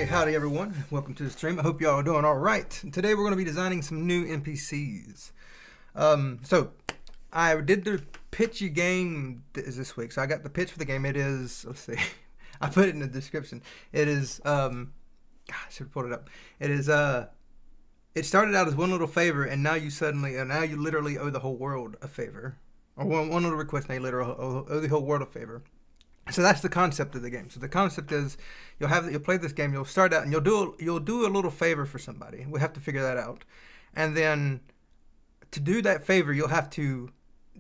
Howdy everyone, welcome to the stream. I hope y'all are doing all right. Today we're going to be designing some new NPCs. So I did the pitchy game this week, so I got the pitch for the game. It is, let's see, I put it in the description. It is, I should have pulled it up. It is, it started out as one little favor, and now you literally owe the whole world a favor. Or one little request, now you literally owe the whole world a favor. So that's the concept of the game. So the concept is you'll play this game, you'll start out and you'll do a little favor for somebody. We have to figure that out. And then to do that favor, you'll have to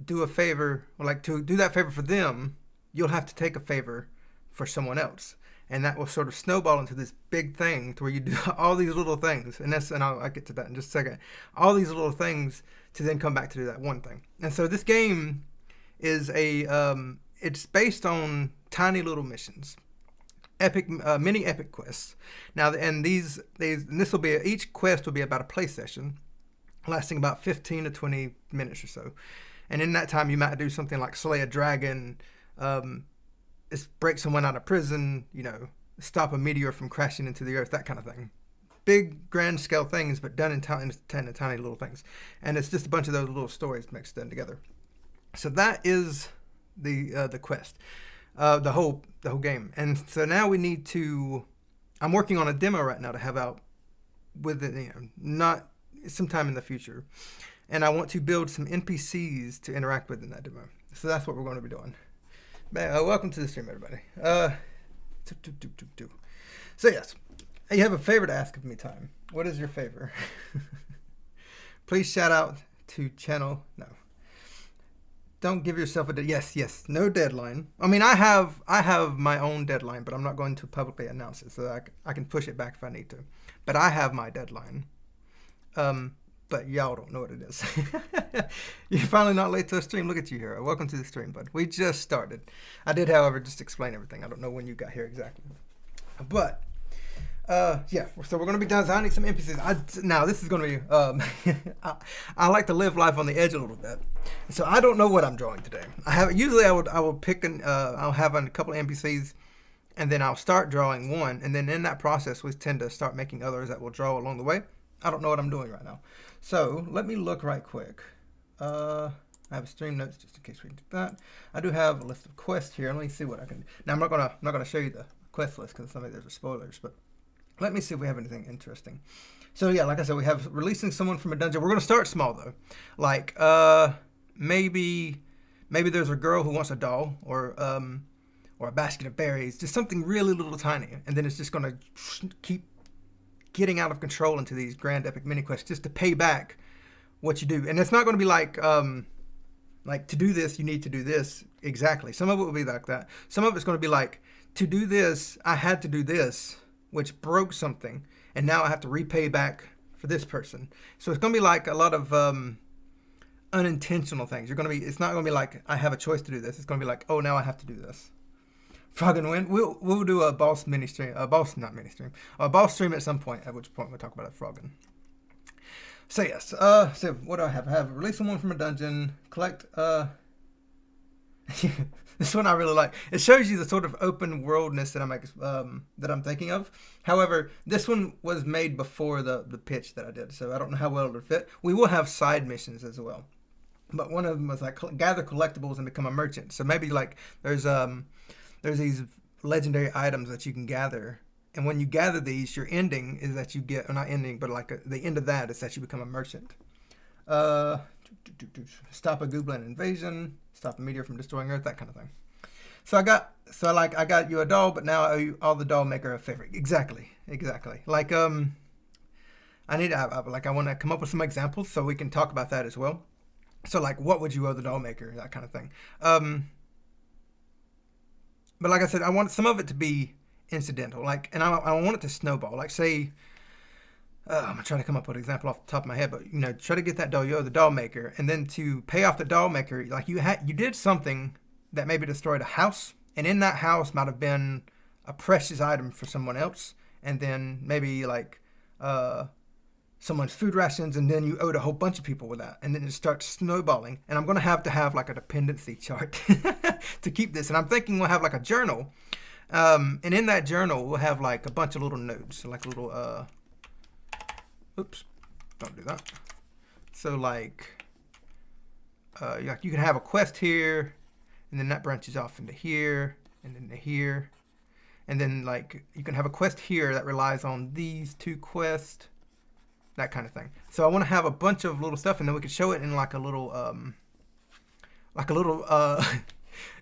do a favor, or like to do that favor for them, you'll have to take a favor for someone else. And that will sort of snowball into this big thing to where you do all these little things. And I'll get to that in just a second. All these little things to then come back to do that one thing. And so this game is it's based on tiny little missions, mini epic quests. Now, and this will be, each quest will be about a play session, lasting about 15 to 20 minutes or so. And in that time, you might do something like slay a dragon, break someone out of prison, stop a meteor from crashing into the earth, that kind of thing. Big, grand scale things, but done in tiny little things. And it's just a bunch of those little stories mixed in together. So that is the quest, the whole game. And so now we need to, I'm working on a demo right now to have out with it, not sometime in the future. And I want to build some NPCs to interact with in that demo. So that's what we're going to be doing. Welcome to the stream, everybody. So yes, you have a favor to ask of me time. What is your favor? Please shout out to channel, no. Don't give yourself a yes, no deadline. I mean, I have my own deadline, but I'm not going to publicly announce it, so that I can push it back if I need to. But I have my deadline. But y'all don't know what it is. You're finally not late to the stream. Look at you here. Welcome to the stream, bud. We just started. I did, however, just explain everything. I don't know when you got here exactly. But yeah, so we're going to be designing some NPCs. Now, this is going to be, I like to live life on the edge a little bit. So I don't know what I'm drawing today. Usually I will pick, I'll have a couple of NPCs, and then I'll start drawing one. And then in that process, we tend to start making others that will draw along the way. I don't know what I'm doing right now. So let me look right quick. I have stream notes just in case we do that. I do have a list of quests here. Let me see what I can do. Now I'm not gonna show you the quest list because some of those are spoilers, but let me see if we have anything interesting. So yeah, like I said, we have releasing someone from a dungeon. We're gonna start small though. Like maybe there's a girl who wants a doll or a basket of berries, just something really little tiny, and then it's just gonna keep getting out of control into these grand epic mini quests just to pay back what you do. And it's not going to be like to do this, you need to do this exactly. Some of it will be like that. Some of it's going to be like, to do this, I had to do this, which broke something, and now I have to repay back for this person. So it's going to be like a lot of unintentional things. It's not going to be like, I have a choice to do this. It's going to be like, oh, now I have to do this. Frog and Wind. We'll do a boss mini stream. A boss stream at some point, at which point we'll talk about it. Froggen. So yes. So what do I have? I have release someone from a dungeon. Collect. This one I really like. It shows you the sort of open worldness that I'm thinking of. However, this one was made before the pitch that I did, so I don't know how well it'll fit. We will have side missions as well, but one of them was like gather collectibles and become a merchant. So maybe like there's these legendary items that you can gather, and when you gather these, your ending is that you get, or not ending, but like the end of that is that you become a merchant. Stop a goblin invasion, stop a meteor from destroying Earth, that kind of thing. So I got you a doll, but now I owe you all the doll maker a favor. Exactly. Like I want to come up with some examples so we can talk about that as well. So like, what would you owe the doll maker? That kind of thing. But like I said, I want some of it to be incidental. Like, and I want it to snowball. Like, say. I'm gonna try to come up with an example off the top of my head, but try to get that doll, you owe the doll maker, and then to pay off the doll maker, like you did something that maybe destroyed a house, and in that house might have been a precious item for someone else, and then maybe like someone's food rations, and then you owed a whole bunch of people with that, and then it starts snowballing, and I'm gonna have to have like a dependency chart to keep this, and I'm thinking we'll have like a journal, and in that journal we'll have like a bunch of little notes, like little oops, don't do that. So like, you can have a quest here, and then that branches off into here, and then to here. And then like, you can have a quest here that relies on these two quests, that kind of thing. So I want to have a bunch of little stuff, and then we could show it in like a little,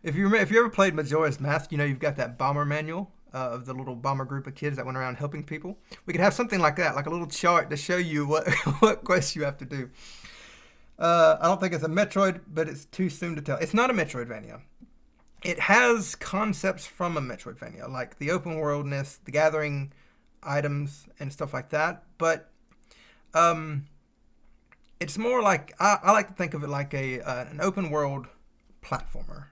if you ever played Majora's Mask, you've got that bomber manual. Of the little bomber group of kids that went around helping people. We could have something like that, like a little chart to show you what quests you have to do. I don't think it's a Metroid, but it's too soon to tell. It's not a Metroidvania. It has concepts from a Metroidvania, like the open worldness, the gathering items, and stuff like that. But it's more like, I like to think of it like an open world platformer.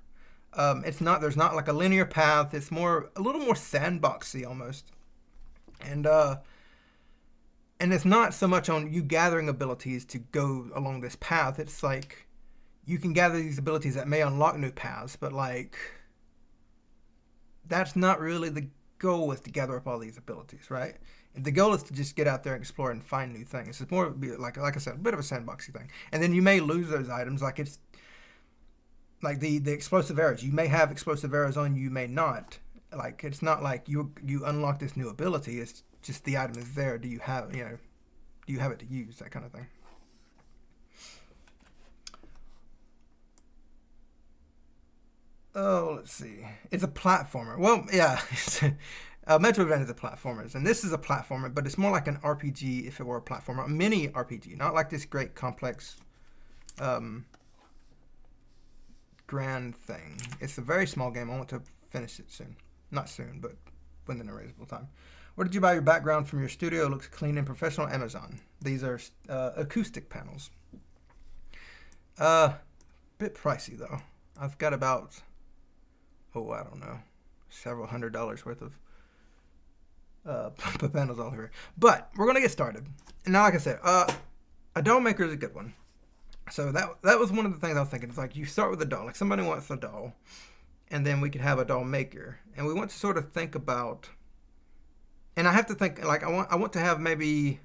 There's not like a linear path. It's a little more sandboxy almost. And it's not so much on you gathering abilities to go along this path. It's like you can gather these abilities that may unlock new paths, but like that's not really the goal, is to gather up all these abilities, right? The goal is to just get out there and explore and find new things. It's more like I said, a bit of a sandboxy thing. And then you may lose those items, like it's like the explosive arrows. You may have explosive arrows on you, may not. Like, it's not like you unlock this new ability. It's just the item is there. Do you have it to use? That kind of thing. Oh, let's see. It's a platformer. Well, yeah. Metroidvania is a platformer, and this is a platformer, but it's more like an RPG if it were a platformer, a mini RPG, not like this great complex grand thing. It's a very small game. I want to finish it soon. Not soon, but within a reasonable time. Where did you buy your background from? Your studio looks clean and professional. Amazon. These are acoustic panels. Bit pricey though. I've got about, I don't know, several $100s worth of panels all here. But we're gonna get started. And now, like I said, a doll maker is a good one. So that was one of the things I was thinking. It's like you start with a doll. Like somebody wants a doll, and then we could have a doll maker, and we want to sort of think about. And I have to think, like, I want to have maybe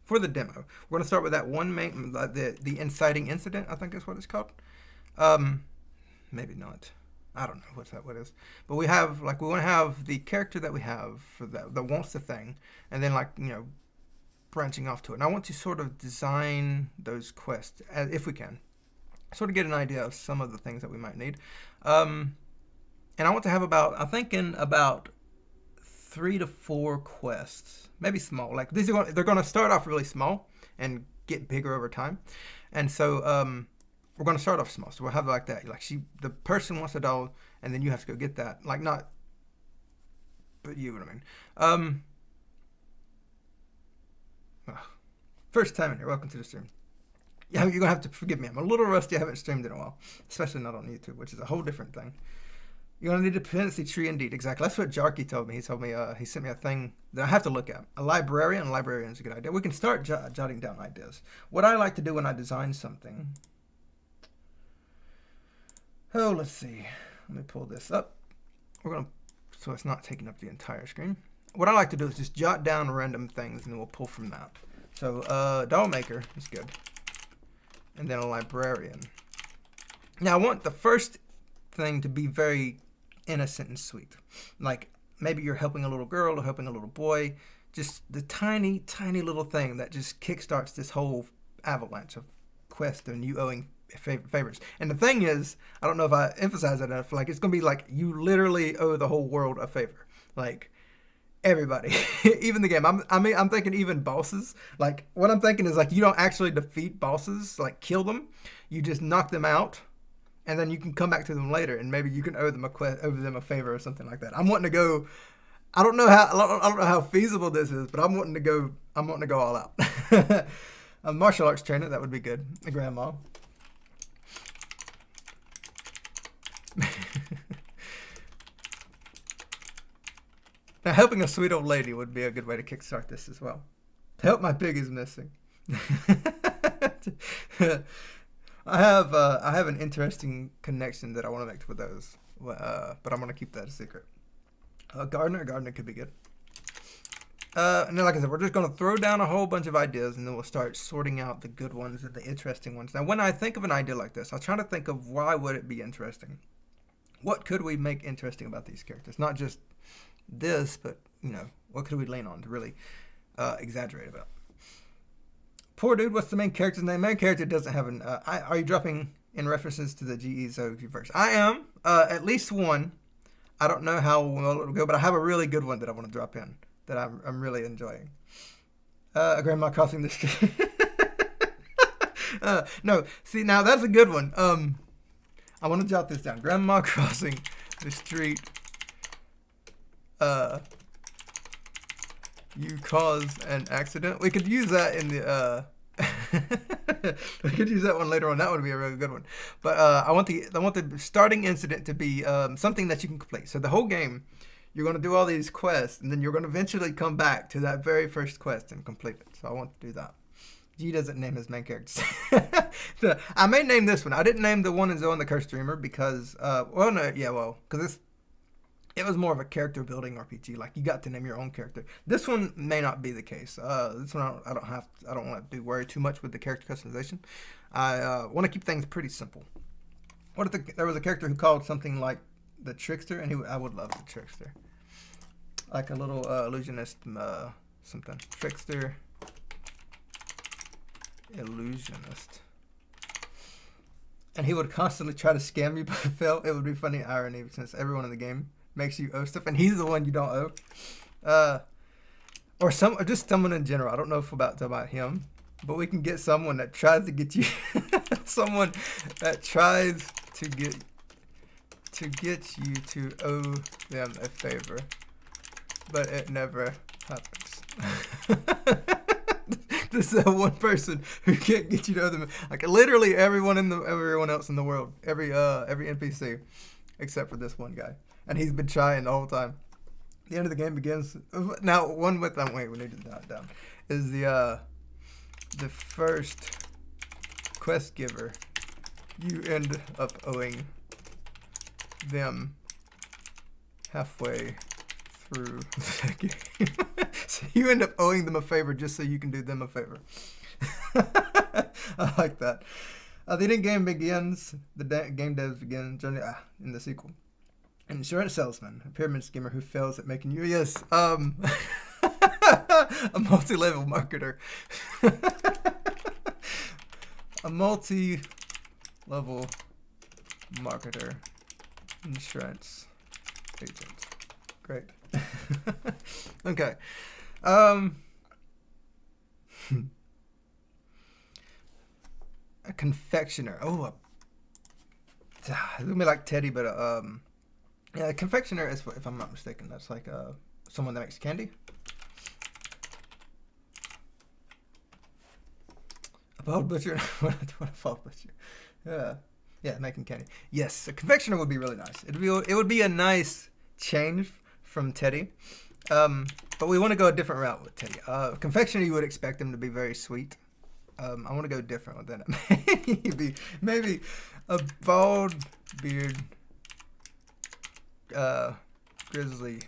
for the demo. We're gonna start with that one main, the inciting incident. I think that's what it's called. Maybe not. I don't know what is. But we want to have the character that we have for that wants the thing, and then branching off to it. And I want to sort of design those quests, if we can, sort of get an idea of some of the things that we might need. And I want to have about 3 to 4 quests, maybe small. Like these are they're going to start off really small and get bigger over time. And so we're going to start off small. So we'll have like that. Like the person wants a doll, and then you have to go get that. Like not, but you know what I mean. First time in here. Welcome to the stream. Yeah, you're gonna have to forgive me. I'm a little rusty. I haven't streamed in a while, especially not on YouTube, which is a whole different thing. You're gonna need a dependency tree indeed. Exactly. That's what Jarky told me. He told me he sent me a thing that I have to look at. A librarian. A librarian is a good idea. We can start jotting down ideas. What I like to do when I design something. Oh, let's see. Let me pull this up. So it's not taking up the entire screen. What I like to do is just jot down random things, and then we'll pull from that. So doll maker is good. And then a librarian. Now I want the first thing to be very innocent and sweet. Like maybe you're helping a little girl or helping a little boy. Just the tiny, tiny little thing that just kickstarts this whole avalanche of quests and you owing favors. And the thing is, I don't know if I emphasize that enough, like it's going to be like you literally owe the whole world a favor. Like everybody, even the game. I'm thinking even bosses. Like what I'm thinking is like you don't actually defeat bosses, like kill them. You just knock them out, and then you can come back to them later, and maybe you can owe them a favor or something like that. I'm wanting to go. I don't know how feasible this is, but I'm wanting to go all out. A martial arts trainer, that would be good. A grandma. Now, helping a sweet old lady would be a good way to kickstart this as well. Help my pig is missing. I have an interesting connection that I want to make with those, but I'm going to keep that a secret. Gardener could be good. And then, like I said, we're just going to throw down a whole bunch of ideas, and then we'll start sorting out the good ones and the interesting ones. Now, when I think of an idea like this, I'll try to think of why would it be interesting. What could we make interesting about these characters? Not just this, but what could we lean on to really exaggerate about? Poor dude, what's the main character's name? Main character doesn't have an. Are you dropping in references to the GE verse? I am. At least one. I don't know how well it'll go, but I have a really good one that I want to drop in that I'm really enjoying. A grandma crossing the street. No, see now that's a good one. I want to jot this down. Grandma crossing the street. You caused an accident. We could use that in the we could use that one later on. That would be a really good one. But I want the starting incident to be something that you can complete. So the whole game, you're going to do all these quests, and then you're going to eventually come back to that very first quest and complete it. So I want to do that. G doesn't name his main characters. I may name this one. I didn't name the one in Zoe and the Cursed Dreamer because because it was more of a character building RPG. Like you got to name your own character. This one may not be the case. This one I don't want to worry too much with the character customization. I want to keep things pretty simple. What if there was a character who called something like the Trickster, and I would love the Trickster, like a little illusionist, something Trickster, illusionist, and he would constantly try to scam you but fail. It would be funny irony since everyone in the game makes you owe stuff, and he's the one you don't owe. Or just someone in general. I don't know if about him, but we can get someone that tries to get you, someone that tries to get you to owe them a favor, but it never happens. This is one person who can't get you to owe them. Like literally everyone else in the world, every NPC, except for this one guy. And he's been trying the whole time. The end of the game begins. Now, we need to jot down. Is the first quest giver. You end up owing them halfway through the game. So you end up owing them a favor just so you can do them a favor. I like that. The end game begins. The game devs begin journey in the sequel. An insurance salesman, a pyramid schemer who fails at making you, a multi-level marketer. A multi-level marketer, insurance agent. Great. Okay. Um, a confectioner. Oh, it's gonna be like Teddy, but yeah, a confectioner is, if I'm not mistaken, that's like someone that makes candy. A bald butcher. What a bald butcher. Yeah, yeah, making candy. Yes, a confectioner would be really nice. It would be a nice change from Teddy. But we want to go a different route with Teddy. Confectioner, you would expect him to be very sweet. I want to go different with that. Maybe a bald beard grizzly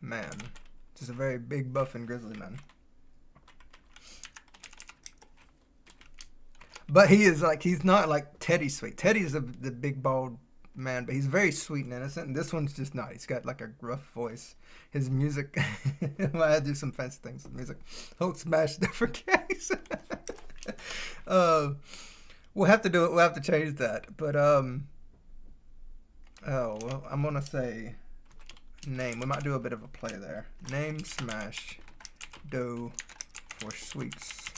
man. Just a very big buff and grizzly man. But he's not like Teddy sweet. Teddy's the big bald man, but he's very sweet and innocent. And this one's just not. He's got like a gruff voice. His music, I do some fancy things with music. Hold smash different case. We'll have to do it. We'll have to change that. But oh well, I'm gonna say name. We might do a bit of a play there. Name smash dough for sweets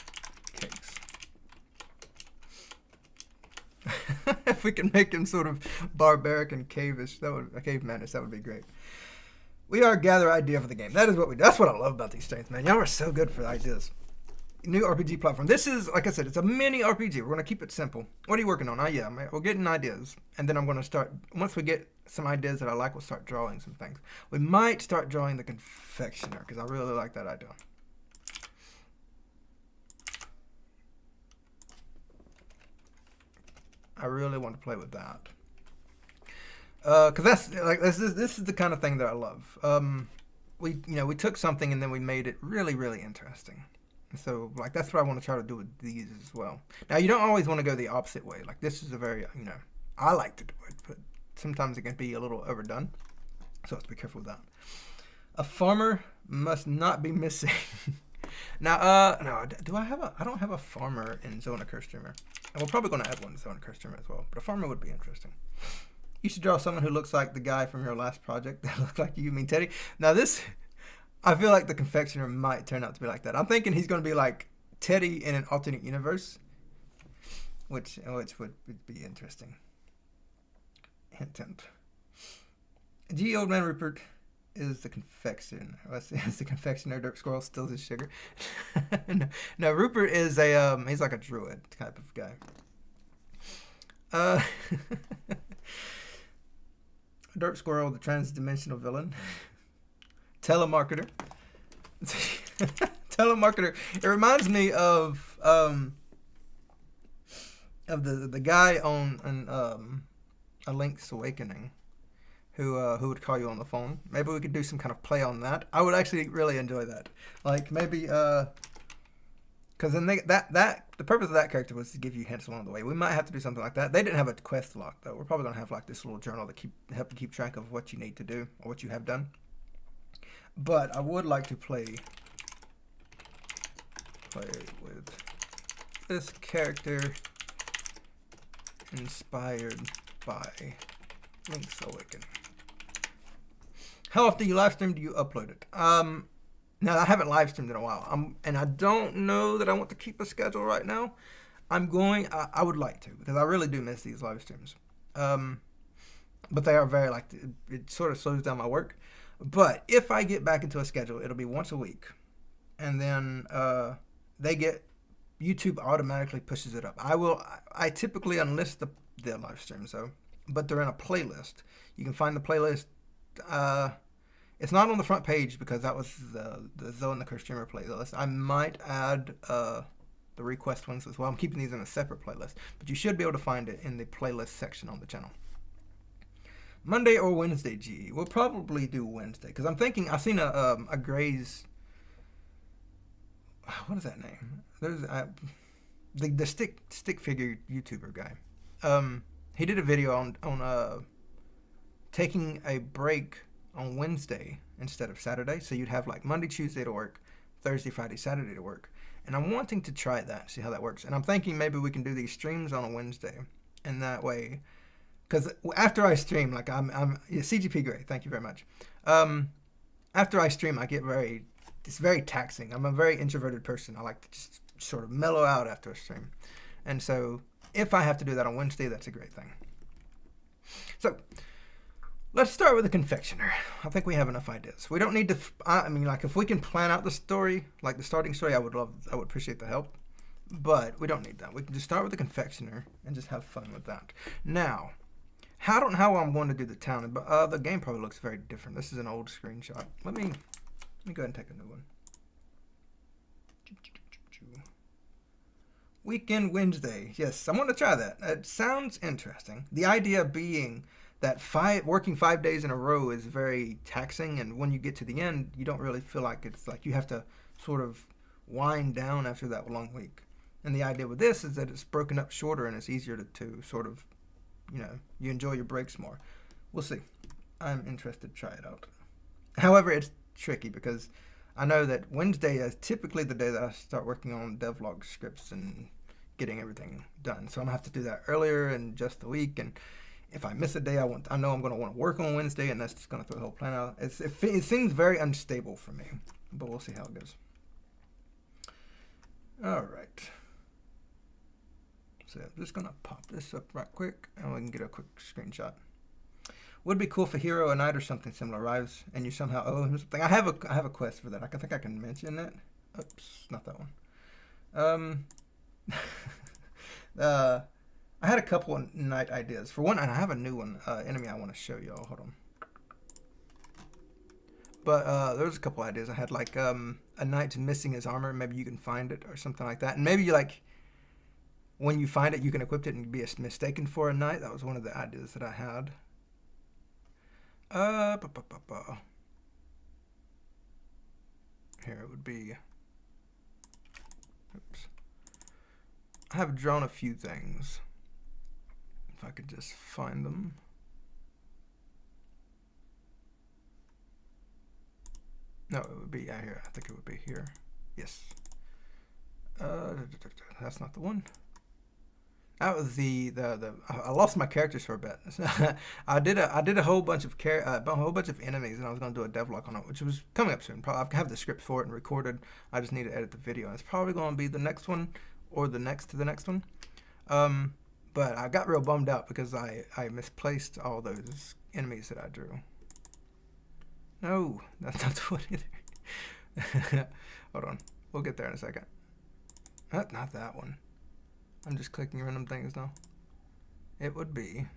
cakes. If we can make him sort of barbaric and cavish, cavemanish, that would be great. We are gather idea for the game. That is what we do. That's what I love about these streams, man. Y'all are so good for ideas. New RPG platform. This is, like I said, it's a mini RPG. We're going to keep it simple. What are you working on? Yeah, we're getting ideas. And then I'm going to start, once we get some ideas that I like, we'll start drawing some things. We might start drawing the confectioner, because I really like that idea. I really want to play with that. Because this is the kind of thing that I love. We took something and then we made it really, really interesting. So like that's what I want to try to do with these as well. Now you don't always want to go the opposite way. Like this is a very I like to do it, but sometimes it can be a little overdone. So let's be careful with that. A farmer must not be missing. Now no, I don't have a farmer in Zone of Curse Streamer. And we're probably going to add one to Zone of Curse Streamer as well. But a farmer would be interesting. You should draw someone who looks like the guy from your last project that looked like you, mean Teddy. Now this, I feel like the confectioner might turn out to be like that. I'm thinking he's going to be like Teddy in an alternate universe, which would be interesting. Hint, hint. Gee, old man Rupert is the confectioner. Is the confectioner Dirt Squirrel steals his sugar? No, Rupert is he's like a druid type of guy. Dirt Squirrel, the trans-dimensional villain. Telemarketer. Telemarketer. It reminds me of the guy on A Link's Awakening who would call you on the phone. Maybe we could do some kind of play on that. I would actually really enjoy that. Like maybe because then the purpose of that character was to give you hints along the way. We might have to do something like that. They didn't have a quest log though. We're probably gonna have like this little journal that help you keep track of what you need to do or what you have done. But I would like to play with this character inspired by Link's Awakening. How often do you live stream? Do you upload it? Now I haven't live streamed in a while. And I don't know that I want to keep a schedule right now. I would like to because I really do miss these live streams. But they are very it sort of slows down my work. But if I get back into a schedule, it'll be once a week, and then YouTube automatically pushes it up. I typically unlist the live streams though, but they're in a playlist. You can find the playlist. It's not on the front page because that was the Zone the Curse Streamer playlist. I might add the request ones as well. I'm keeping these in a separate playlist, but you should be able to find it in the playlist section on the channel. Monday or Wednesday, GE. We'll probably do Wednesday because I'm thinking I've seen a Gray's. What is that name? There's the stick figure YouTuber guy. He did a video on taking a break on Wednesday instead of Saturday, so you'd have like Monday, Tuesday to work, Thursday, Friday, Saturday to work. And I'm wanting to try that, see how that works. And I'm thinking maybe we can do these streams on a Wednesday, and that way. Because after I stream, like I'm CGP Gray, thank you very much. after I stream, it's very taxing. I'm a very introverted person. I like to just sort of mellow out after a stream. And so if I have to do that on Wednesday, that's a great thing. So let's start with the confectioner. I think we have enough ideas. We don't need to, I mean, like if we can plan out the story, like the starting story, I would appreciate the help. But we don't need that. We can just start with the confectioner and just have fun with that. Now, I don't know how I'm going to do the town, but the game probably looks very different. This is an old screenshot. Let me go ahead and take a new one. Weekend Wednesday. Yes, I want to try that. It sounds interesting. The idea being that working 5 days in a row is very taxing, and when you get to the end, you don't really feel like it's like you have to sort of wind down after that long week. And the idea with this is that it's broken up shorter and it's easier to sort of, you know, you enjoy your breaks more. We'll see. I'm interested to try it out. However, it's tricky because I know that Wednesday is typically the day that I start working on devlog scripts and getting everything done. So I'm gonna have to do that earlier in just the week. And if I miss a day, I know I'm gonna want to work on Wednesday, and that's just gonna throw the whole plan out. It seems very unstable for me, but we'll see how it goes. All right. So I'm just gonna pop this up right quick, and we can get a quick screenshot. Would be cool if a hero, a knight, or something similar arrives, and you somehow owe him something. I have a quest for that. I think I can mention it. Oops, not that one. I had a couple of knight ideas. For one, I have a new one, enemy I want to show y'all. Hold on. But there's a couple ideas. I had like a knight's missing his armor. Maybe you can find it or something like that. And maybe you like, when you find it, you can equip it and be mistaken for a knight. That was one of the ideas that I had. Here it would be. Oops. I have drawn a few things. If I could just find them. No, it would be here. I think it would be here. Yes. That's not the one. That was I lost my characters for a bit. I did a whole bunch of enemies, and I was gonna do a devlog on it, which was coming up soon. Probably I have the script for it and recorded. I just need to edit the video. And it's probably gonna be the next one or the next to the next one. But I got real bummed out because I misplaced all those enemies that I drew. No, that's not the one either. Hold on, we'll get there in a second. Not that one. I'm just clicking random things now. It would be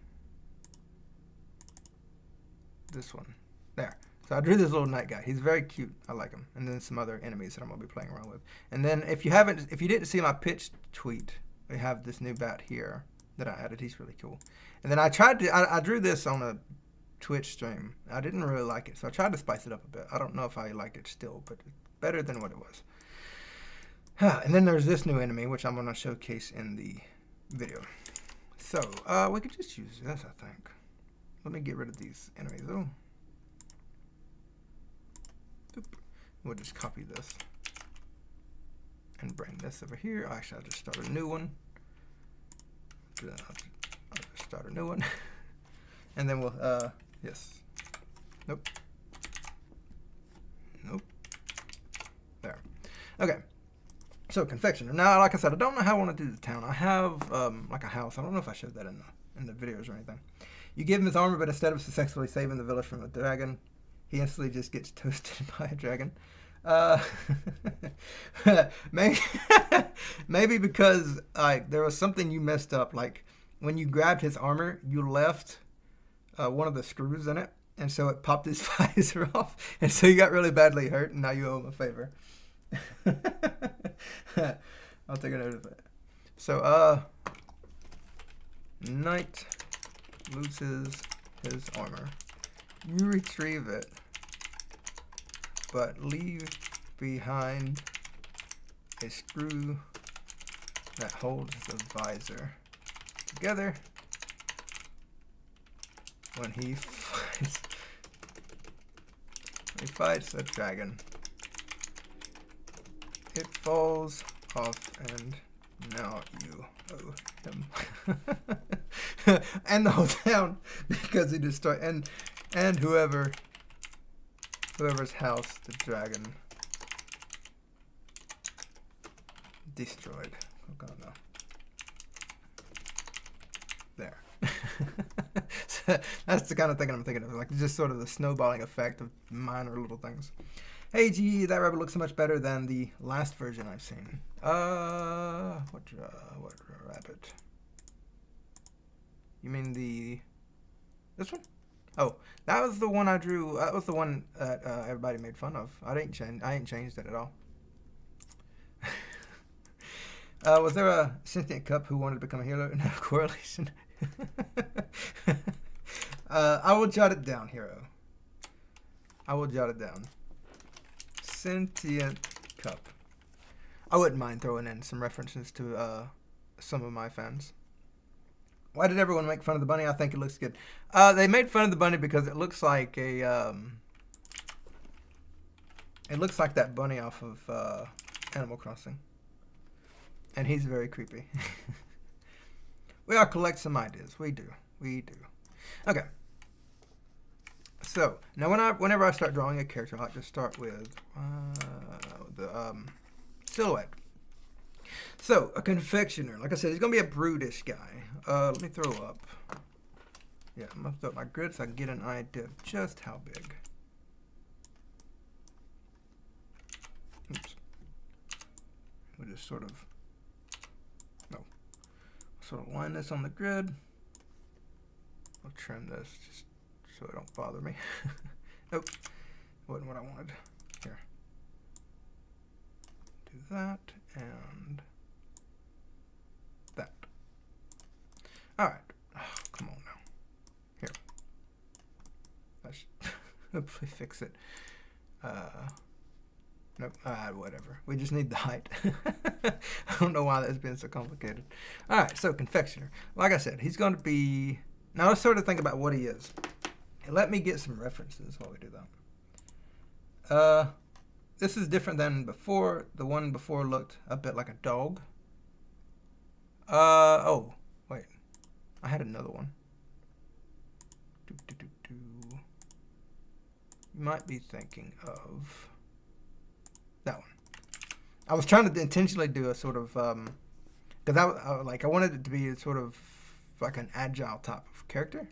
this one. There. So I drew this little knight guy. He's very cute. I like him. And then some other enemies that I'm gonna be playing around with. And then if you didn't see my pitch tweet, we have this new bat here that I added. He's really cool. And then I drew this on a Twitch stream. I didn't really like it, so I tried to spice it up a bit. I don't know if I like it still, but it's better than what it was. And then there's this new enemy, which I'm going to showcase in the video. So, we could just use this, I think. Let me get rid of these enemies, though. Oop. We'll just copy this. And bring this over here. Actually, I'll just start a new one. I'll just start a new one. And then we'll, yes. Nope. Nope. There. Okay. So, confectioner. Now, like I said, I don't know how I want to do the town. I have, like a house. I don't know if I showed that in the videos or anything. You give him his armor, but instead of successfully saving the village from a dragon, he instantly just gets toasted by a dragon. Maybe because, like, there was something you messed up. Like, when you grabbed his armor, you left one of the screws in it, and so it popped his visor off, and so you got really badly hurt, and now you owe him a favor. I'll take a note of it. So, knight loses his armor. You retrieve it, but leave behind a screw that holds the visor together when he fights a dragon. It falls off, and now you owe him. And the whole town, because he destroyed, and whoever Whoever's house the dragon destroyed. Oh god, no. There. So that's the kind of thing I'm thinking of, like just sort of the snowballing effect of minor little things. Hey, gee, that rabbit looks so much better than the last version I've seen. What rabbit? You mean this one? Oh, that was the one I drew. That was the one that everybody made fun of. I ain't changed it at all. Was there a sentient cup who wanted to become a hero? No correlation. I will jot it down, hero. I will jot it down. Sentient cup. I wouldn't mind throwing in some references to some of my fans. Why did everyone make fun of the bunny? I think it looks good. They made fun of the bunny because it looks like a it looks like that bunny off of Animal Crossing. And he's very creepy. We all collect some ideas. We do. Okay. So now, whenever I start drawing a character, I like to start with the silhouette. So a confectioner, like I said, he's gonna be a brutish guy. Let me throw up. Yeah, I'm gonna throw up my grid so I can get an idea of just how big. Oops. We'll just sort of line this on the grid. I'll trim this just so it don't bother me. Nope, wasn't what I wanted. Here, do that and that. All right. Oh, come on now. Here. I should hopefully fix it. Nope. Whatever. We just need the height. I don't know why that's been so complicated. All right. So confectioner. Like I said, he's going to be. Now let's sort of think about what he is. Let me get some references while we do that. This is different than before. The one before looked a bit like a dog. Oh, wait. I had another one. You might be thinking of that one. I was trying to intentionally do a sort of, because I wanted it to be sort of like an agile type of character.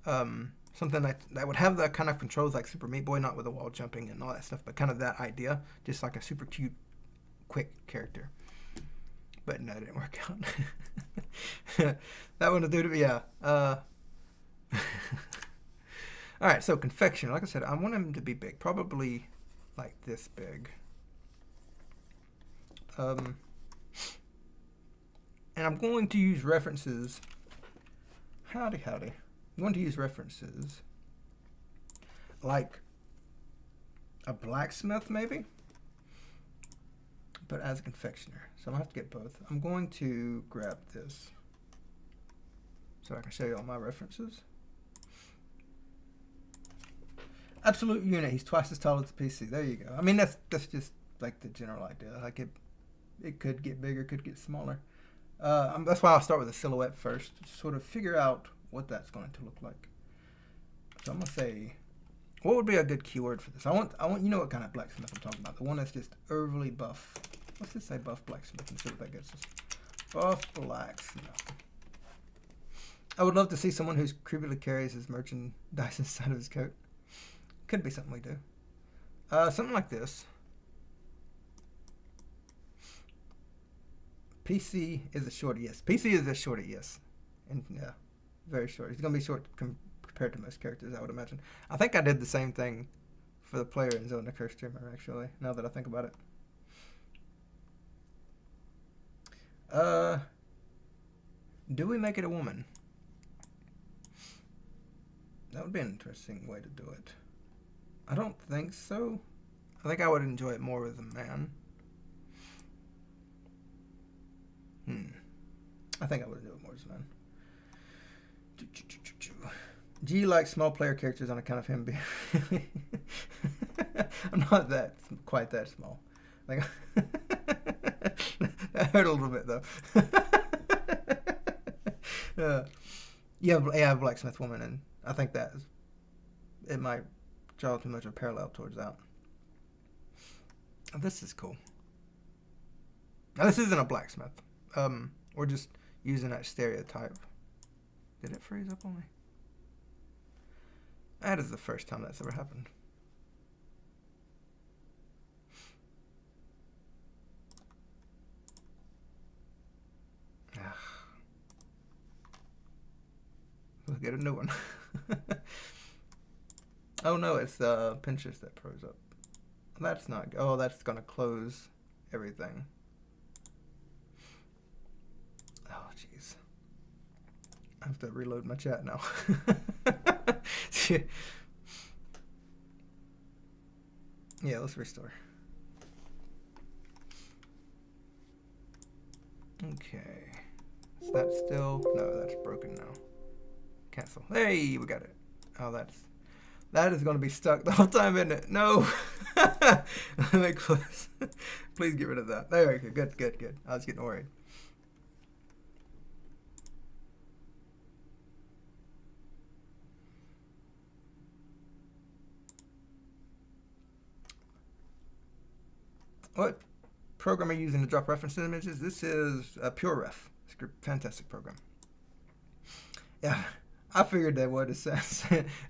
Something that would have the kind of controls like Super Meat Boy, not with the wall jumping and all that stuff, but kind of that idea, just like a super cute, quick character. But no, it didn't work out. That one to do to be, yeah. All right, so confectioner. Like I said, I want him to be big, probably like this big. And I'm going to use references. Howdy. I'm going to use references like a blacksmith, maybe, but as a confectioner. So I'm going to have to get both. I'm going to grab this so I can show you all my references. Absolute unit. He's twice as tall as the PC. There you go. I mean, that's just like the general idea. Like it could get bigger, could get smaller. That's why I'll start with a silhouette first, to sort of figure out what that's going to look like. So I'm gonna say, what would be a good keyword for this? I want you know what kind of blacksmith I'm talking about. The one that's just overly buff. Let's just say buff blacksmith and see what that gets us. Buff blacksmith. I would love to see someone who's creepily carries his merchandise inside of his coat. Could be something we do. Something like this. PC is a short yes. PC is a short yes. And yeah, very short. He's going to be short compared to most characters, I would imagine. I think I did the same thing for the player in Zone the Cursed Dreamer, actually, now that I think about it. Do we make it a woman? That would be an interesting way to do it. I don't think so. I think I would enjoy it more as a man. I think I would do it more as a man. G likes small player characters on account of him being... I'm not quite that small. Like, that hurt a little bit though. You have a blacksmith woman, and I think it might draw too much of a parallel towards that. Oh, this is cool. Now this isn't a blacksmith. We're just using that stereotype. Did it freeze up on me? That is the first time that's ever happened. We'll get a new one. Oh no, it's the Pinterest that froze up. That's not. Oh, that's gonna close everything. Oh jeez. I have to reload my chat now. Yeah, let's restore. Okay. Is that still? No, that's broken now. Cancel. Hey, we got it. Oh, that is going to be stuck the whole time, isn't it? No. Let me close. Please get rid of that. There we go. Good. I was getting worried. What program are you using to drop reference images? This is PureRef. It's a fantastic program. Yeah. I figured they would as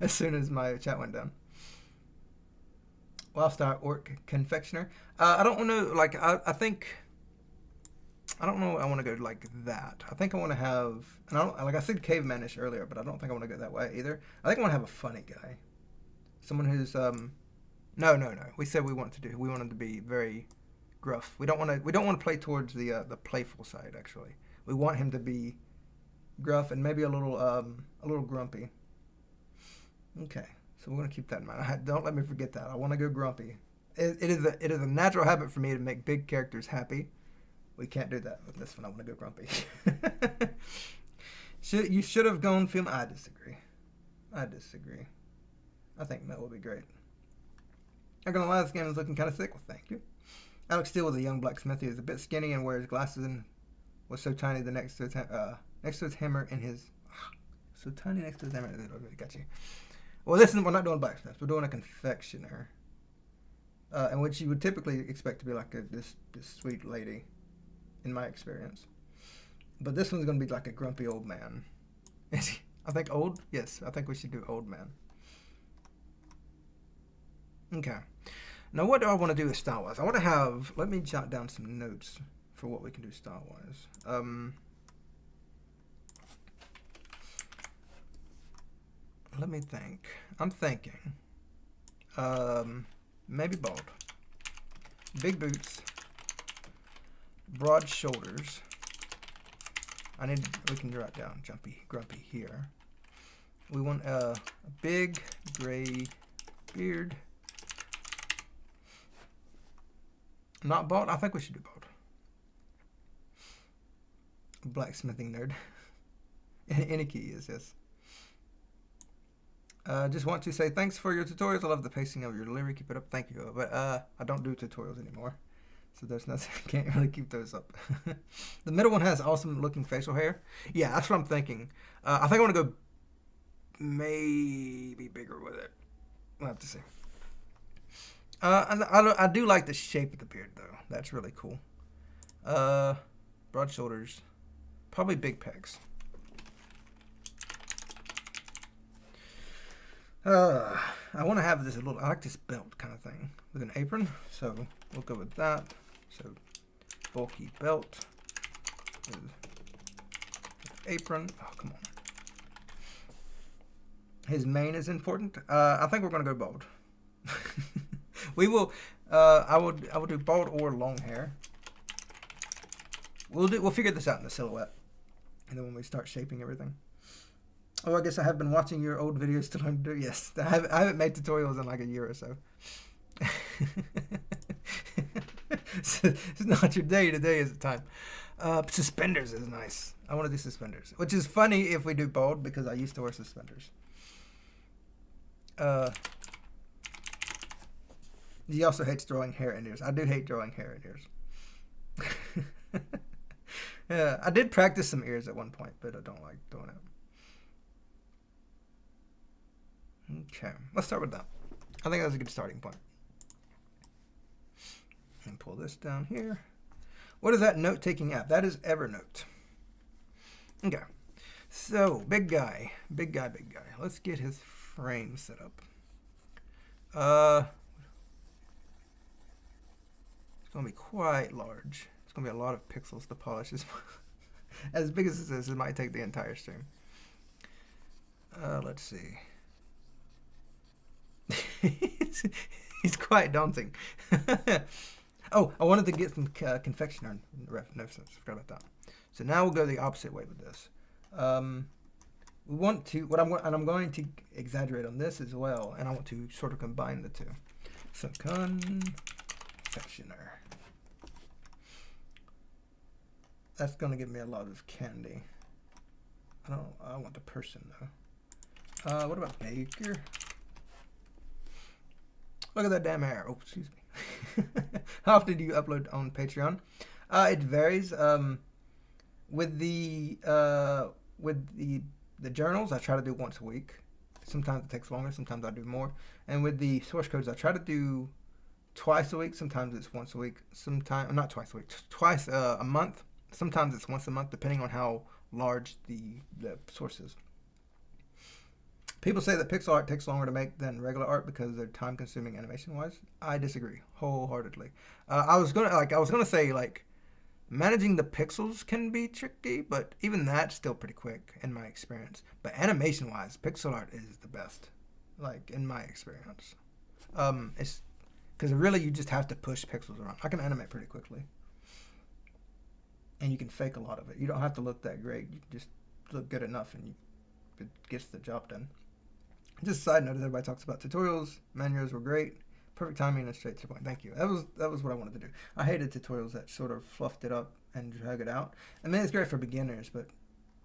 soon as my chat went down. Wildstyle Orc Confectioner. I don't know, like, I think, I don't know I want to go like that. I think I want to have, and I don't, like I said cavemanish earlier, but I don't think I want to go that way either. I think I want to have a funny guy. Someone who's, no. We said we want him to be very gruff. We don't want to play towards the playful side, actually. We want him to be gruff and maybe a little grumpy. Okay, so we're gonna keep that in mind. Don't let me forget that. I want to go grumpy. It is a natural habit for me to make big characters happy. We can't do that with this one. I want to go grumpy. You should have gone film. I disagree. I think Mel would be great. Not gonna lie, this game is looking kind of sick. Well, thank you. Alex Steele was a young blacksmith. He is a bit skinny and wears glasses and was so tiny that next to his hammer and his so tiny next to his hammer. Got you. Well, we're not doing blacksmiths. We're doing a confectioner, in which you would typically expect to be like this sweet lady, in my experience. But this one's gonna be like a grumpy old man. Is he? I think old. Yes, I think we should do old man. Okay. Now, what do I want to do with style-wise? I want to have. Let me jot down some notes for what we can do style-wise. Let me think. I'm thinking. Maybe bald. Big boots. Broad shoulders. We can jot down grumpy here. We want a big gray beard. Not bald? I think we should do bald. Blacksmithing nerd. Any key is yes. Just want to say thanks for your tutorials. I love the pacing of your delivery. Keep it up. Thank you. But I don't do tutorials anymore. So there's nothing. I can't really keep those up. The middle one has awesome looking facial hair. Yeah, that's what I'm thinking. I think I want to go maybe bigger with it. We'll have to see. I do like the shape of the beard, though. That's really cool. Broad shoulders. Probably big pecs. I want to have this I like this belt kind of thing with an apron. So we'll go with that. So bulky belt with apron. Oh, come on. His mane is important. I think we're going to go bald. We will. I will do bald or long hair. We'll figure this out in the silhouette, and then when we start shaping everything. Oh, I guess I have been watching your old videos to learn to do. Yes, I haven't made tutorials in like a year or so. It's not your day. Today is the time. Suspenders is nice. I want to do suspenders, which is funny if we do bald because I used to wear suspenders. He also hates drawing hair in ears. I do hate drawing hair in ears. Yeah, I did practice some ears at one point, but I don't like doing it. Okay, let's start with that. I think that's a good starting point. And pull this down here. What is that note-taking app? That is Evernote. Okay. So, big guy. Big guy. Let's get his frame set up. It's going to be quite large. It's going to be a lot of pixels to polish. As big as this is, it might take the entire stream. Let's see. He's quite daunting. Oh, I wanted to get some confectioner references. Forgot about that. So now we'll go the opposite way with this. We want to, I'm going to exaggerate on this as well, and I want to sort of combine the two. So confectioner. That's going to give me a lot of candy. I want the person though. What about baker? Look at that damn hair. Oh, excuse me. How often do you upload on Patreon? It varies. With the journals, I try to do once a week. Sometimes it takes longer. Sometimes I do more. And with the source codes, I try to do twice a week. Sometimes it's once a week. Sometimes not twice a week. Twice a month. Sometimes it's once a month, depending on how large the source is. People say that pixel art takes longer to make than regular art because they're time-consuming animation-wise. I disagree wholeheartedly. I was gonna say like managing the pixels can be tricky, but even that's still pretty quick in my experience. But animation-wise, pixel art is the best, like in my experience. It's because really you just have to push pixels around. I can animate pretty quickly, and you can fake a lot of it. You don't have to look that great. You just look good enough, and it gets the job done. Just a side note, as everybody talks about tutorials, manuals were great, perfect timing and straight to the point. Thank you. That was what I wanted to do. I hated tutorials that sort of fluffed it up and drag it out. I mean, it's great for beginners, but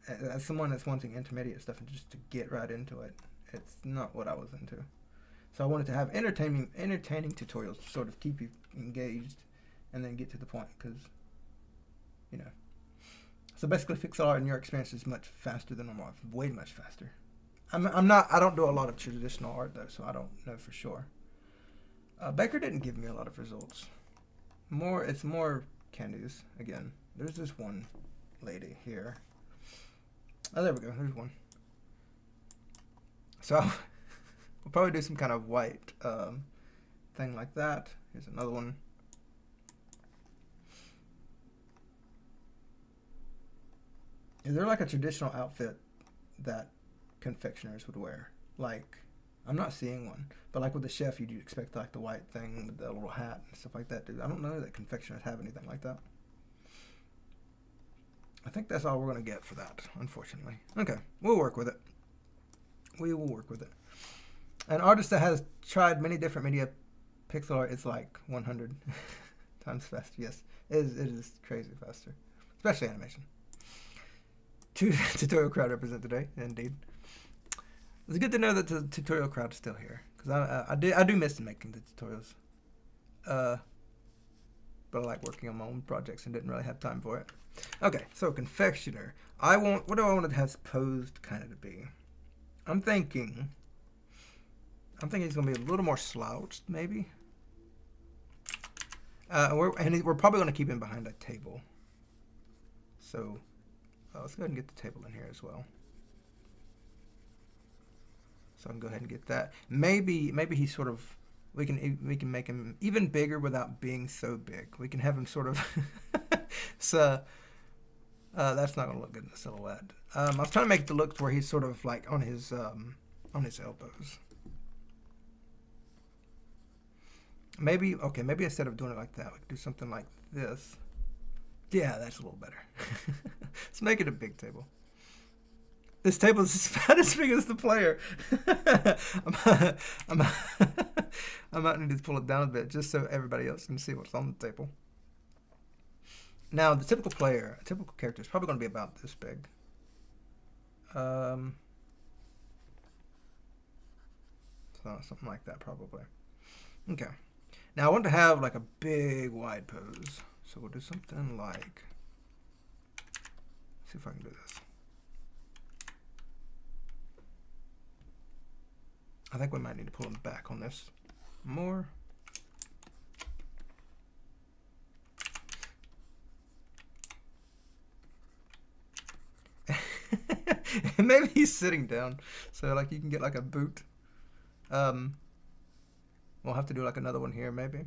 as someone that's wanting intermediate stuff and just to get right into it, it's not what I was into. So I wanted to have entertaining tutorials to sort of keep you engaged and then get to the point, because, you know. So basically, pixel art in your experience is much faster than normal, way much faster. I don't do a lot of traditional art though, so I don't know for sure. Baker didn't give me a lot of results. It's more candies again. There's this one lady here. Oh, there we go. There's one. So we'll probably do some kind of white thing like that. Here's another one. Is there like a traditional outfit that confectioners would wear? Like, I'm not seeing one, but like with the chef, you'd expect like the white thing with the little hat and stuff like that. Dude, I don't know that confectioners have anything like that. I think that's all we're gonna get for that, unfortunately. Okay, we'll work with it. We will work with it. An artist that has tried many different media, pixel art is like 100 times faster. Yes, it is crazy faster, especially animation. Tutorial crowd represent today, indeed. It's good to know that the tutorial crowd is still here, because I do miss making the tutorials. But I like working on my own projects and didn't really have time for it. Okay, so confectioner. What do I want to have posed kind of to be? I'm thinking he's gonna be a little more slouched, maybe. We're probably gonna keep him behind a table. So let's go ahead and get the table in here as well. So I can go ahead and get that. Maybe he's sort of, we can make him even bigger without being so big. We can have him sort of, so that's not gonna look good in the silhouette. I was trying to make the look to where he's sort of like on his elbows. Maybe instead of doing it like that, we could do something like this. Yeah, that's a little better. Let's make it a big table. This table is about as big as the player. I might need to pull it down a bit just so everybody else can see what's on the table. Now, the typical character is probably going to be about this big. So something like that, probably. Okay. Now, I want to have like a big wide pose. So we'll do something like, see if I can do this. I think we might need to pull him back on this more. Maybe he's sitting down, so like you can get like a boot. We'll have to do like another one here, maybe.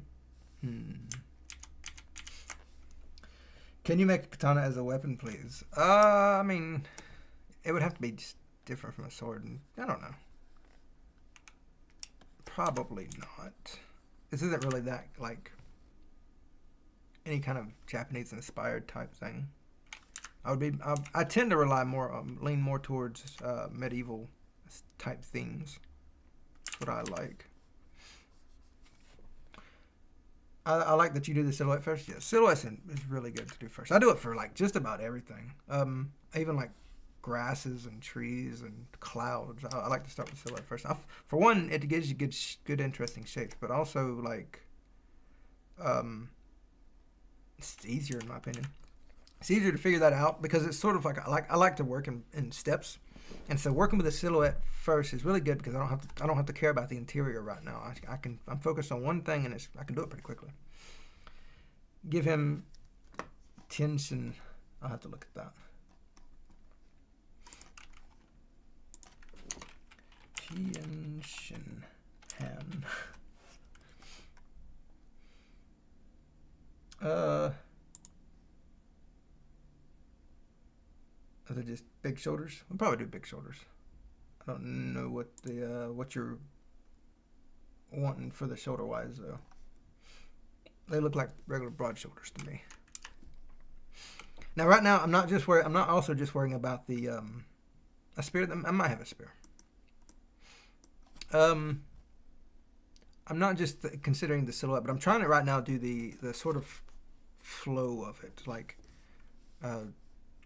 Can you make a katana as a weapon, please? I mean, it would have to be just different from a sword, and I don't know. Probably not. This isn't really that like any kind of Japanese-inspired type thing. I tend to rely more, lean more towards medieval type things. That's what I like. I like that you do the silhouette first. Yeah, silhouette is really good to do first. I do it for like just about everything. Even like grasses and trees and clouds. I like to start with silhouette first. For one, it gives you good, interesting shapes, but also like it's easier in my opinion. It's easier to figure that out because it's sort of like I like to work in steps, and so working with the silhouette first is really good because I don't have to care about the interior right now. I'm focused on one thing and I can do it pretty quickly. Give him tension. I'll have to look at that. Tension hand. Are they just big shoulders? We'll probably do big shoulders. I don't know what you're wanting for the shoulder wise though. They look like regular broad shoulders to me. Now right now I'm not also just worrying about the a spear. I might have a spear. I'm not just considering the silhouette, but I'm trying to right now do the sort of flow of it, like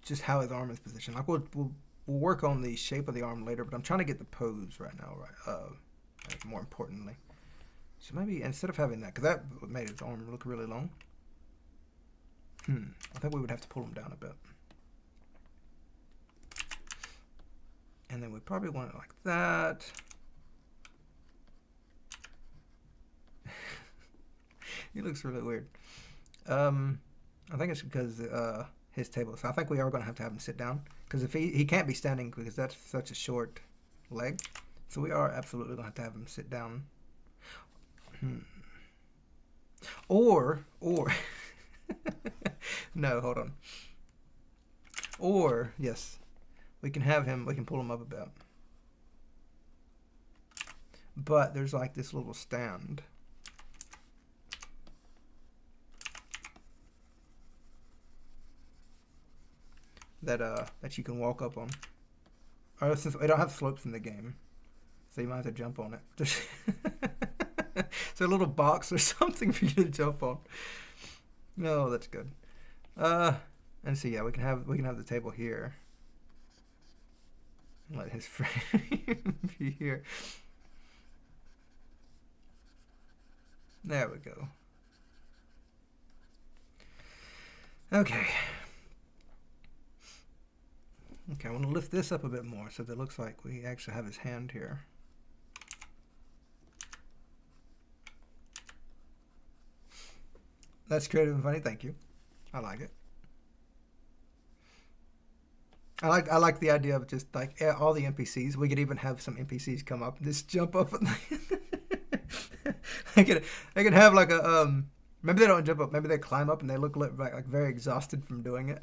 just how his arm is positioned. Like we'll work on the shape of the arm later, but I'm trying to get the pose right now, right? More importantly, so maybe instead of having that, because that made his arm look really long. I think we would have to pull him down a bit, and then we probably want it like that. He looks really weird. I think it's because his table. So I think we are going to have him sit down because if he can't be standing because that's such a short leg. So we are absolutely going to have him sit down. Or no, hold on. Or yes, we can have him. We can pull him up a bit. But there's like this little stand. That you can walk up on. Or since we don't have slopes in the game, so you might have to jump on it. It's a little box or something for you to jump on. No, that's good. And so yeah, we can have the table here. Let his frame be here. There we go. Okay. Okay, I want to lift this up a bit more so that it looks like we actually have his hand here. That's creative and funny. Thank you. I like it. I like the idea of just like all the NPCs. We could even have some NPCs come up and just jump up. And they could have like a maybe they don't jump up. Maybe they climb up and they look like very exhausted from doing it.